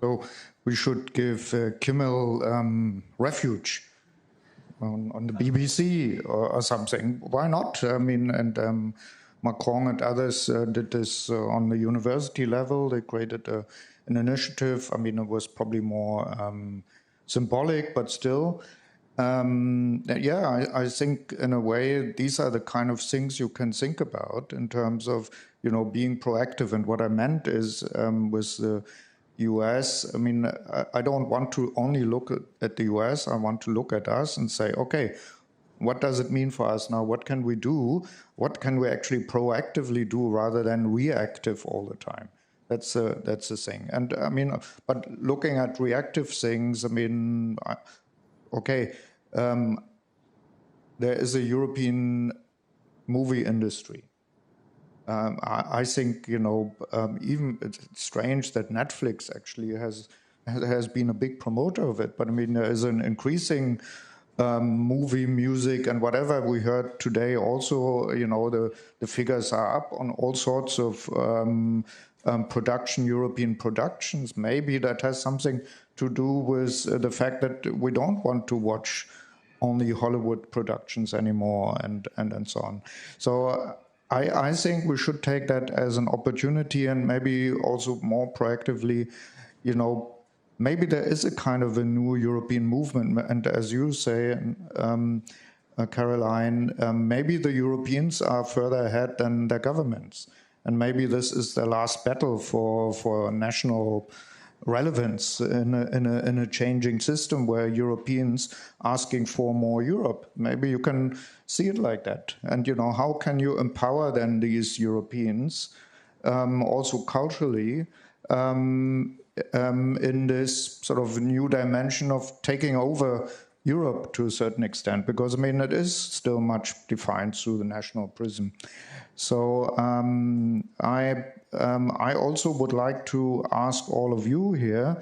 we go. So we should give Kimmel refuge on the BBC or something. Why not? I mean, and Macron and others did this on the university level. They created an initiative. I mean, it was probably more symbolic, but still. I think in a way these are the kind of things you can think about in terms of being proactive. And what I meant is with the US, I mean, I don't want to only look at the US. I want to look at us and say, okay, what does it mean for us now? What can we do? What can we actually proactively do rather than reactive all the time? That's the thing. And I mean, but looking at reactive things, I mean, okay, there is a European movie industry. I think, even it's strange that Netflix actually has been a big promoter of it. But I mean, there is an increasing movie, music, and whatever we heard today. Also, the figures are up on all sorts of European productions. Maybe that has something to do with the fact that we don't want to watch only Hollywood productions anymore, and so on. So I think we should take that as an opportunity, and maybe also more proactively, maybe there is a kind of a new European movement. And as you say, Caroline, maybe the Europeans are further ahead than their governments. And maybe this is the last battle for national relevance in a changing system where Europeans asking for more Europe. Maybe you can see it like that. And, how can you empower then these Europeans, also culturally, in this sort of new dimension of taking over Europe to a certain extent? Because, I mean, it is still much defined through the national prism. So I also would like to ask all of you here,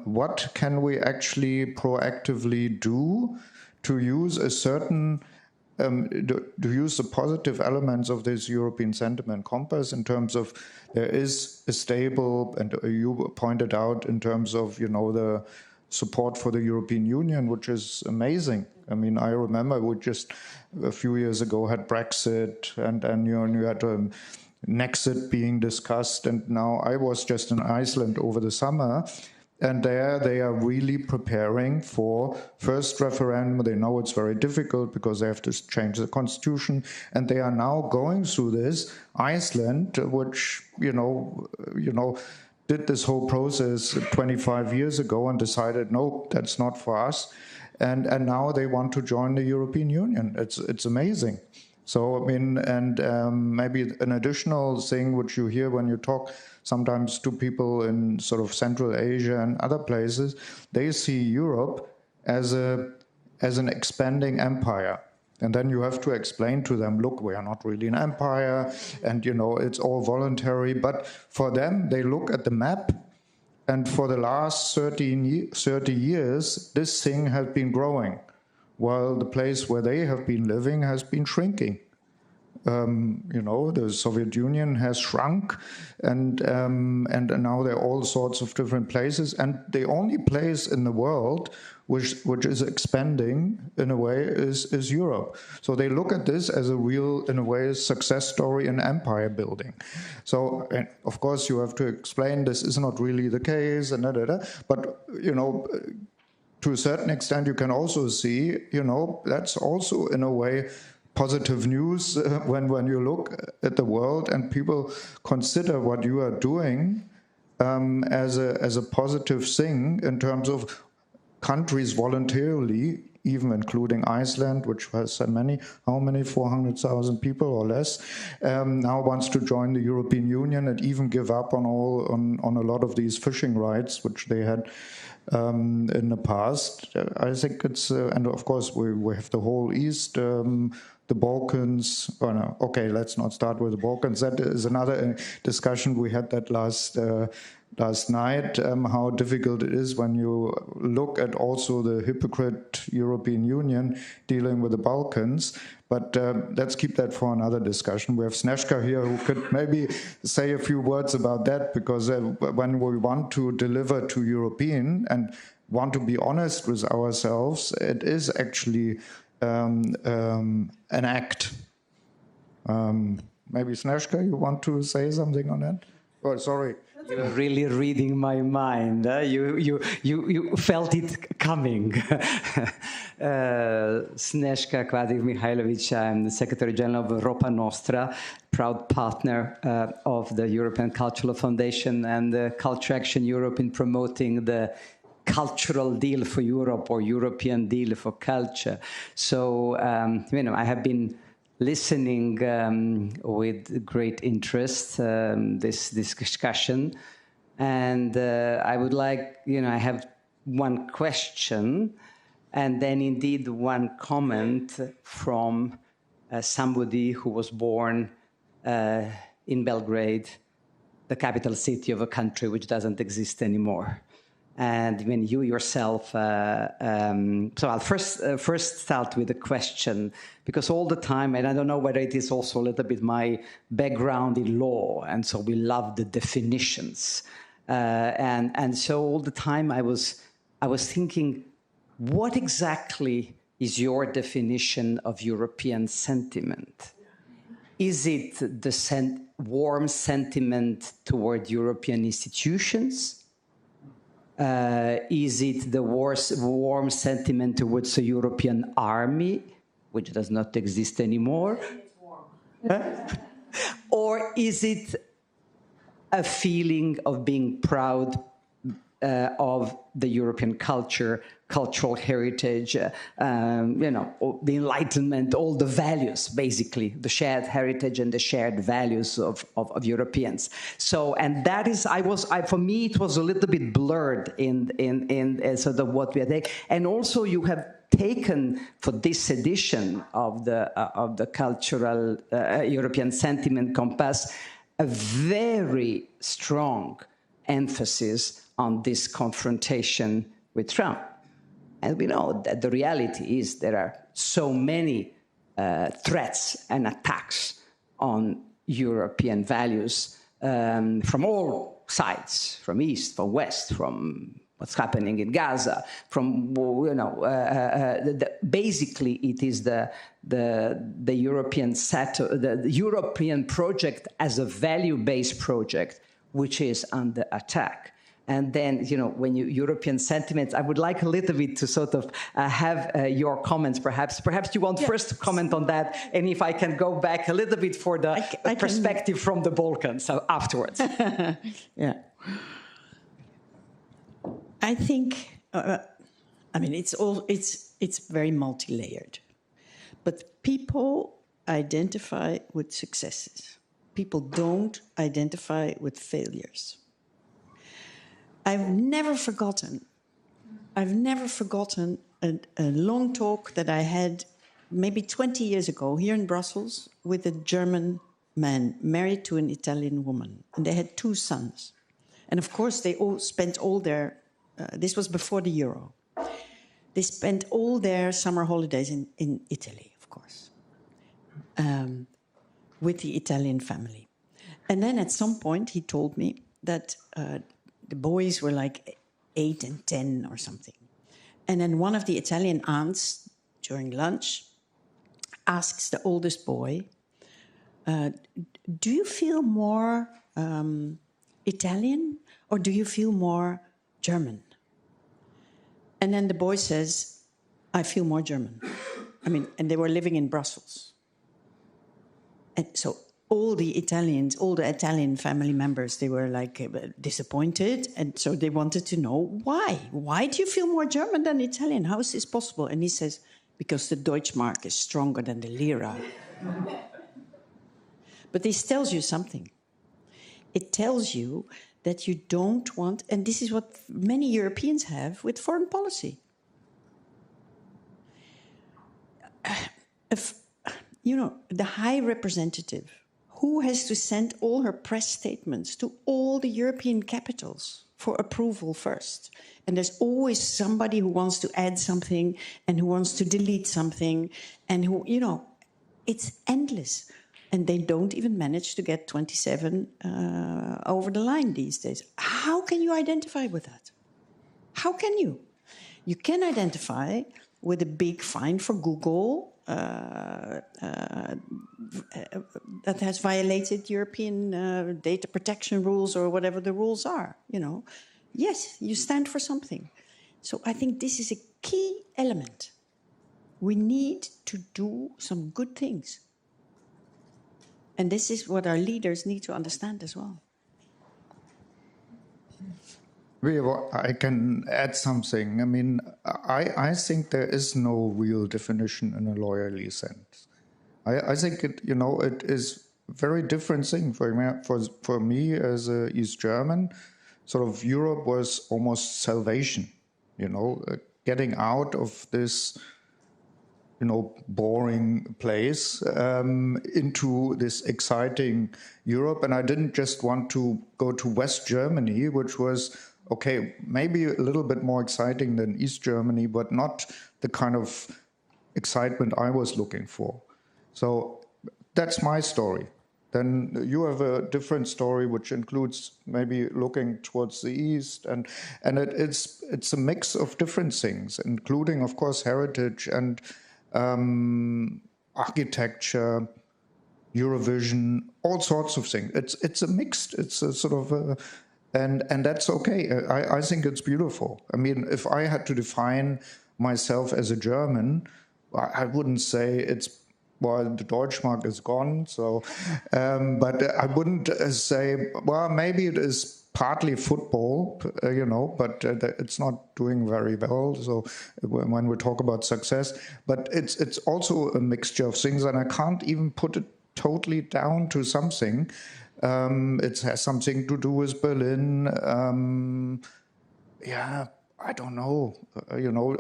what can we actually proactively do to use a certain, to use the positive elements of this European sentiment compass in terms of there is a stable, and you pointed out in terms of, the support for the European Union, which is amazing. I mean, I remember we just a few years ago had Brexit, and you had Nexit being discussed, and now I was just in Iceland over the summer, and there they are really preparing for first referendum. They know it's very difficult because they have to change the constitution, and they are now going through this. Iceland, which did this whole process 25 years ago and decided, no, that's not for us. And now they want to join the European Union. It's amazing. So, I mean, and maybe an additional thing which you hear when you talk sometimes to people in sort of Central Asia and other places, they see Europe as an expanding empire. And then you have to explain to them, look, we are not really an empire, and, you know, it's all voluntary. But for them, they look at the map, and for the last 30 years, this thing has been growing, while the place where they have been living has been shrinking. You know, the Soviet Union has shrunk, and now there are all sorts of different places. And the only place in the world which is expanding in a way is Europe. So they look at this as a real, in a way, success story in empire building. So, and of course, you have to explain this is not really the case, and but you know, to a certain extent, you can also see, you know, that's also in a way positive news when you look at the world and people consider what you are doing as a positive thing in terms of countries voluntarily, even including Iceland, which has how many 400,000 people or less, now wants to join the European Union and even give up on a lot of these fishing rights which they had in the past. I think it's and of course we have the whole East. The Balkans. Oh no. Okay, let's not start with the Balkans. That is another discussion. We had that last night. How difficult it is when you look at also the hypocrite European Union dealing with the Balkans. But let's keep that for another discussion. We have Snezhka here who could maybe say a few words about that, because when we want to deliver to European and want to be honest with ourselves, it is actually an act. Maybe Snezhka, you want to say something on that? Oh, sorry. You're really reading my mind. You felt it coming. Snezhka Kvadrik-Mihailovic, I'm the Secretary General of Europa Nostra, proud partner of the European Cultural Foundation and the Culture Action Europe in promoting the cultural deal for Europe or European deal for culture. So, you know, I have been listening with great interest this discussion, and I would like, you know, I have one question and then indeed one comment from somebody who was born in Belgrade, the capital city of a country which doesn't exist anymore. And when you yourself, so I'll first start with a question, because all the time, and I don't know whether it is also a little bit my background in law, and so we love the definitions, and so all the time I was thinking, what exactly is your definition of European sentiment? Is it the warm sentiment toward European institutions? Is it the warm sentiment towards the European army, which does not exist anymore? Or is it a feeling of being proud of the European culture, cultural heritage, you know, the Enlightenment, all the values, basically, the shared heritage and the shared values of Europeans. So, and that is, for me, it was a little bit blurred in sort of what we are taking. And also, you have taken for this edition of the cultural European sentiment compass a very strong emphasis on this confrontation with Trump. And we know that the reality is there are so many threats and attacks on European values from all sides, from East, from West, from what's happening in Gaza, from, you know, basically it is the European the European project as a value-based project which is under attack. And then, you know, when European sentiments, I would like a little bit to sort of have your comments, perhaps. Perhaps you want first to comment on that, and if I can go back a little bit for the perspective from the Balkans afterwards. Yeah. I think, I mean, it's very multi-layered, but people identify with successes. People don't identify with failures. I've never forgotten a long talk that I had maybe 20 years ago here in Brussels with a German man married to an Italian woman. And they had 2 sons. And of course, they all spent all their, this was before the euro. They spent all their summer holidays in Italy, of course, with the Italian family. And then at some point, he told me that the boys were like 8 and 10 or something. And then one of the Italian aunts, during lunch, asks the oldest boy, do you feel more Italian or do you feel more German? And then the boy says, I feel more German. I mean, and they were living in Brussels. And so all the Italian family members, they were like disappointed. And so they wanted to know why. Why do you feel more German than Italian? How is this possible? And he says, because the Deutschmark is stronger than the lira. But this tells you something. It tells you that you don't want, and this is what many Europeans have with foreign policy. If, you know, the High Representative, who has to send all her press statements to all the European capitals for approval first. And there's always somebody who wants to add something and who wants to delete something and who, you know, it's endless. And they don't even manage to get 27 over the line these days. How can you identify with that? How can you? You can identify with a big fine for Google that has violated European data protection rules or whatever the rules are, you know. Yes, you stand for something. So I think this is a key element. We need to do some good things. And this is what our leaders need to understand as well. I can add something. I mean, I think there is no real definition in a lawyerly sense. I think it is a very different thing for me as an East German. Sort of Europe was almost salvation, getting out of this, boring place into this exciting Europe. And I didn't just want to go to West Germany, which was, okay, maybe a little bit more exciting than East Germany, but not the kind of excitement I was looking for. So that's my story. Then you have a different story, which includes maybe looking towards the East, and it's a mix of different things, including, of course, heritage and architecture, Eurovision, all sorts of things. It's a mixed. It's a sort of and that's okay. I think it's beautiful. I mean, if I had to define myself as a German, I wouldn't say it's, well, the Deutschmark is gone. So, but I wouldn't say, well, maybe it is partly football, but it's not doing very well. So when we talk about success, but it's also a mixture of things, and I can't even put it totally down to something. It has something to do with Berlin. I don't know.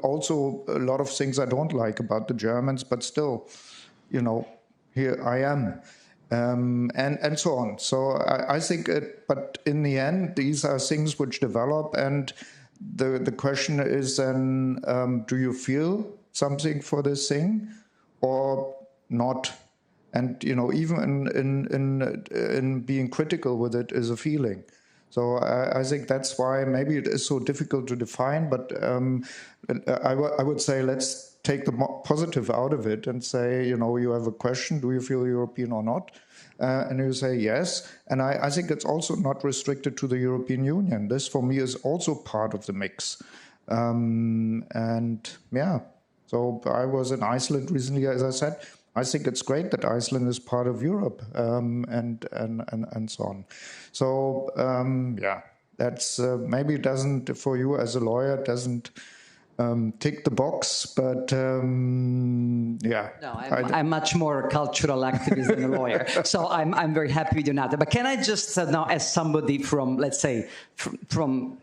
Also a lot of things I don't like about the Germans, but still, here I am. And so on. So I think but in the end, these are things which develop, and the question is then, do you feel something for this thing or not? And, even in being critical with it is a feeling. So I think that's why maybe it is so difficult to define, but I would say let's take the positive out of it and say, you have a question, do you feel European or not? And you say yes. And I think it's also not restricted to the European Union. This, for me, is also part of the mix. So I was in Iceland recently, as I said. I think it's great that Iceland is part of Europe, and so on. So That's maybe doesn't, for you as a lawyer, doesn't tick the box, but yeah. No, I'm much more a cultural activist than a lawyer, so I'm very happy with you now. But can I just now, as somebody from, let's say, from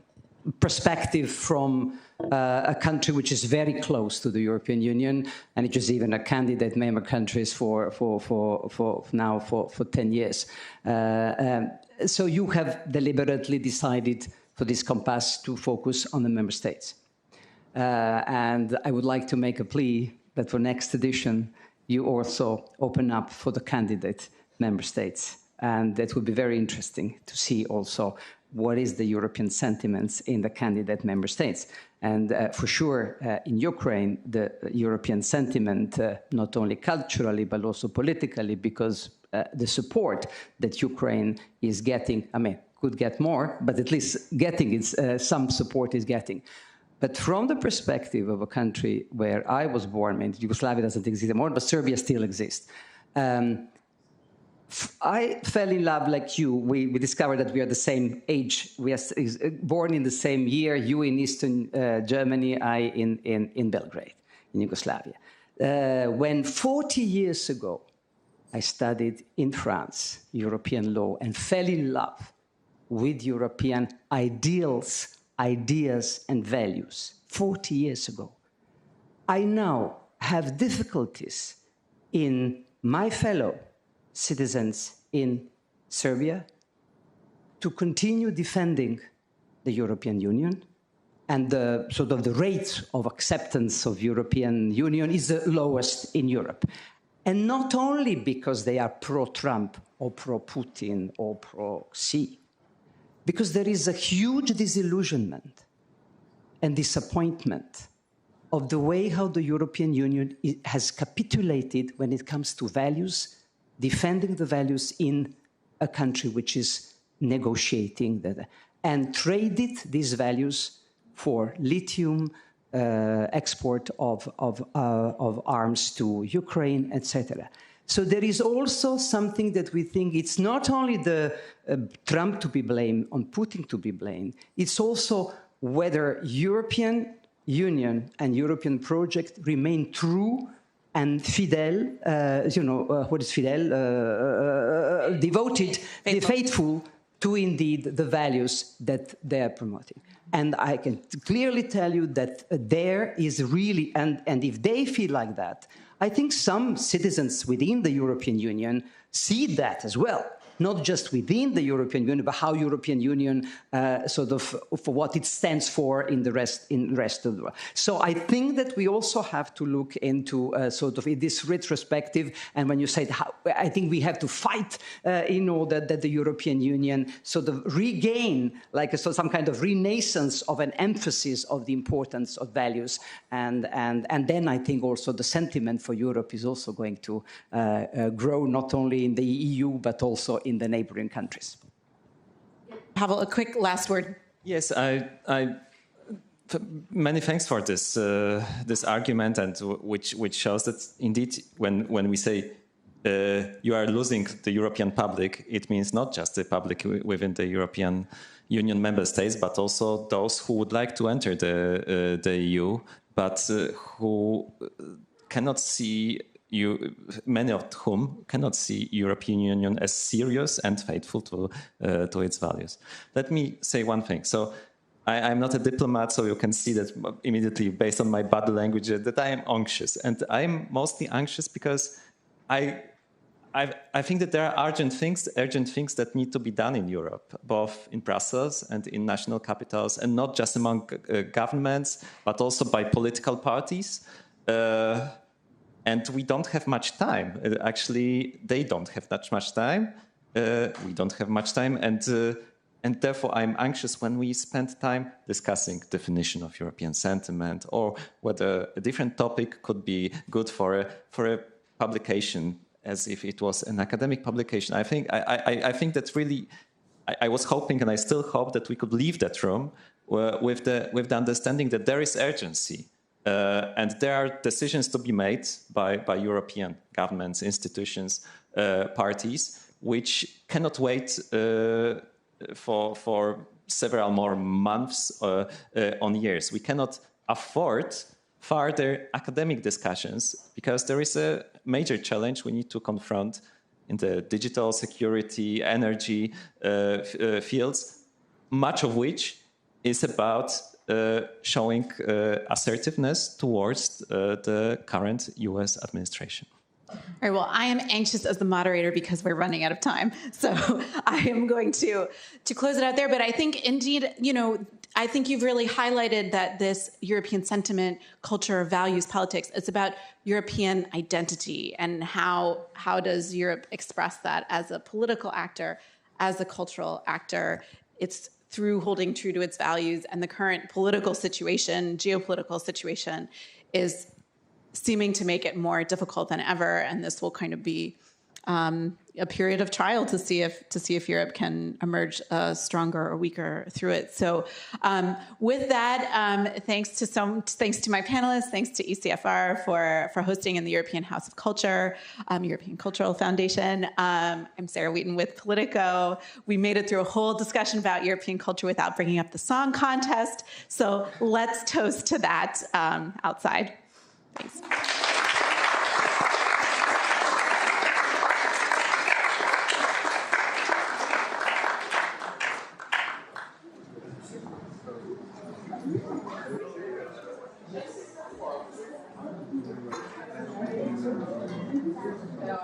perspective from a country which is very close to the European Union, and it is even a candidate member countries for 10 years. So you have deliberately decided for this compass to focus on the member states. And I would like to make a plea that for next edition, you also open up for the candidate member states. And that would be very interesting to see also what is the European sentiments in the candidate member states. And for sure, in Ukraine, the European sentiment, not only culturally, but also politically, because the support that Ukraine is getting, I mean, could get more, but at least getting some support is getting. But from the perspective of a country where I was born, I mean, Yugoslavia doesn't exist anymore, but Serbia still exists. I fell in love like you. We discovered that we are the same age. We are born in the same year, you in Eastern Germany, I in Belgrade, in Yugoslavia. When 40 years ago, I studied in France, European law, and fell in love with European ideals, ideas and values 40 years ago. I now have difficulties in my fellow citizens in Serbia to continue defending the European Union, and the sort of the rate of acceptance of European Union is the lowest in Europe. And not only because they are pro-Trump or pro-Putin or pro-Xi, because there is a huge disillusionment and disappointment of the way how the European Union has capitulated when it comes to values, defending the values in a country which is negotiating that, and traded these values for lithium, export of arms to Ukraine, etc. So there is also something that we think it's not only the Trump to be blamed, on Putin to be blamed, it's also whether European Union and European project remain true and fidel, what is fidel? Devoted, faithful to indeed the values that they are promoting. And I can clearly tell you that there is really, and if they feel like that, I think some citizens within the European Union see that as well. Not just within the European Union, but how European Union for what it stands for in the rest of the world. So I think that we also have to look into in this retrospective. And when you say I think we have to fight in order that the European Union regain some kind of renaissance of an emphasis of the importance of values. And then I think also the sentiment for Europe is also going to grow not only in the EU but also in the neighboring countries. Pavel, a quick last word. Yes, many thanks for this argument, and which shows that indeed when we say you are losing the European public, it means not just the public within the European Union member states, but also those who would like to enter the EU, but who cannot see. Many of whom cannot see European Union as serious and faithful to its values. Let me say one thing. So I'm not a diplomat, so you can see that immediately based on my body language that I am anxious. And I'm mostly anxious because I think that there are urgent things that need to be done in Europe, both in Brussels and in national capitals, and not just among governments, but also by political parties. And we don't have much time. Actually, they don't have that much time. We don't have much time, and therefore I'm anxious when we spend time discussing definition of European sentiment, or whether a different topic could be good for a publication, as if it was an academic publication. I think that really, I was hoping, and I still hope, that we could leave that room with the understanding that there is urgency. And there are decisions to be made by European governments, institutions, parties, which cannot wait for several more months on years. We cannot afford further academic discussions because there is a major challenge we need to confront in the digital security, energy fields, much of which is about showing assertiveness towards the current US administration. All right, well, I am anxious as the moderator because we're running out of time. So I am going to close it out there. But I think, indeed, I think you've really highlighted that this European sentiment, culture, values, politics, it's about European identity and how does Europe express that as a political actor, as a cultural actor. It's through holding true to its values, and the current political situation, geopolitical situation, is seeming to make it more difficult than ever, and this will kind of be a period of trial to see if Europe can emerge stronger or weaker through it. So, with that, thanks to my panelists, thanks to ECFR for hosting in the European House of Culture, European Cultural Foundation. I'm Sarah Wheaton with Politico. We made it through a whole discussion about European culture without bringing up the song contest. So let's toast to that outside. Thanks. No,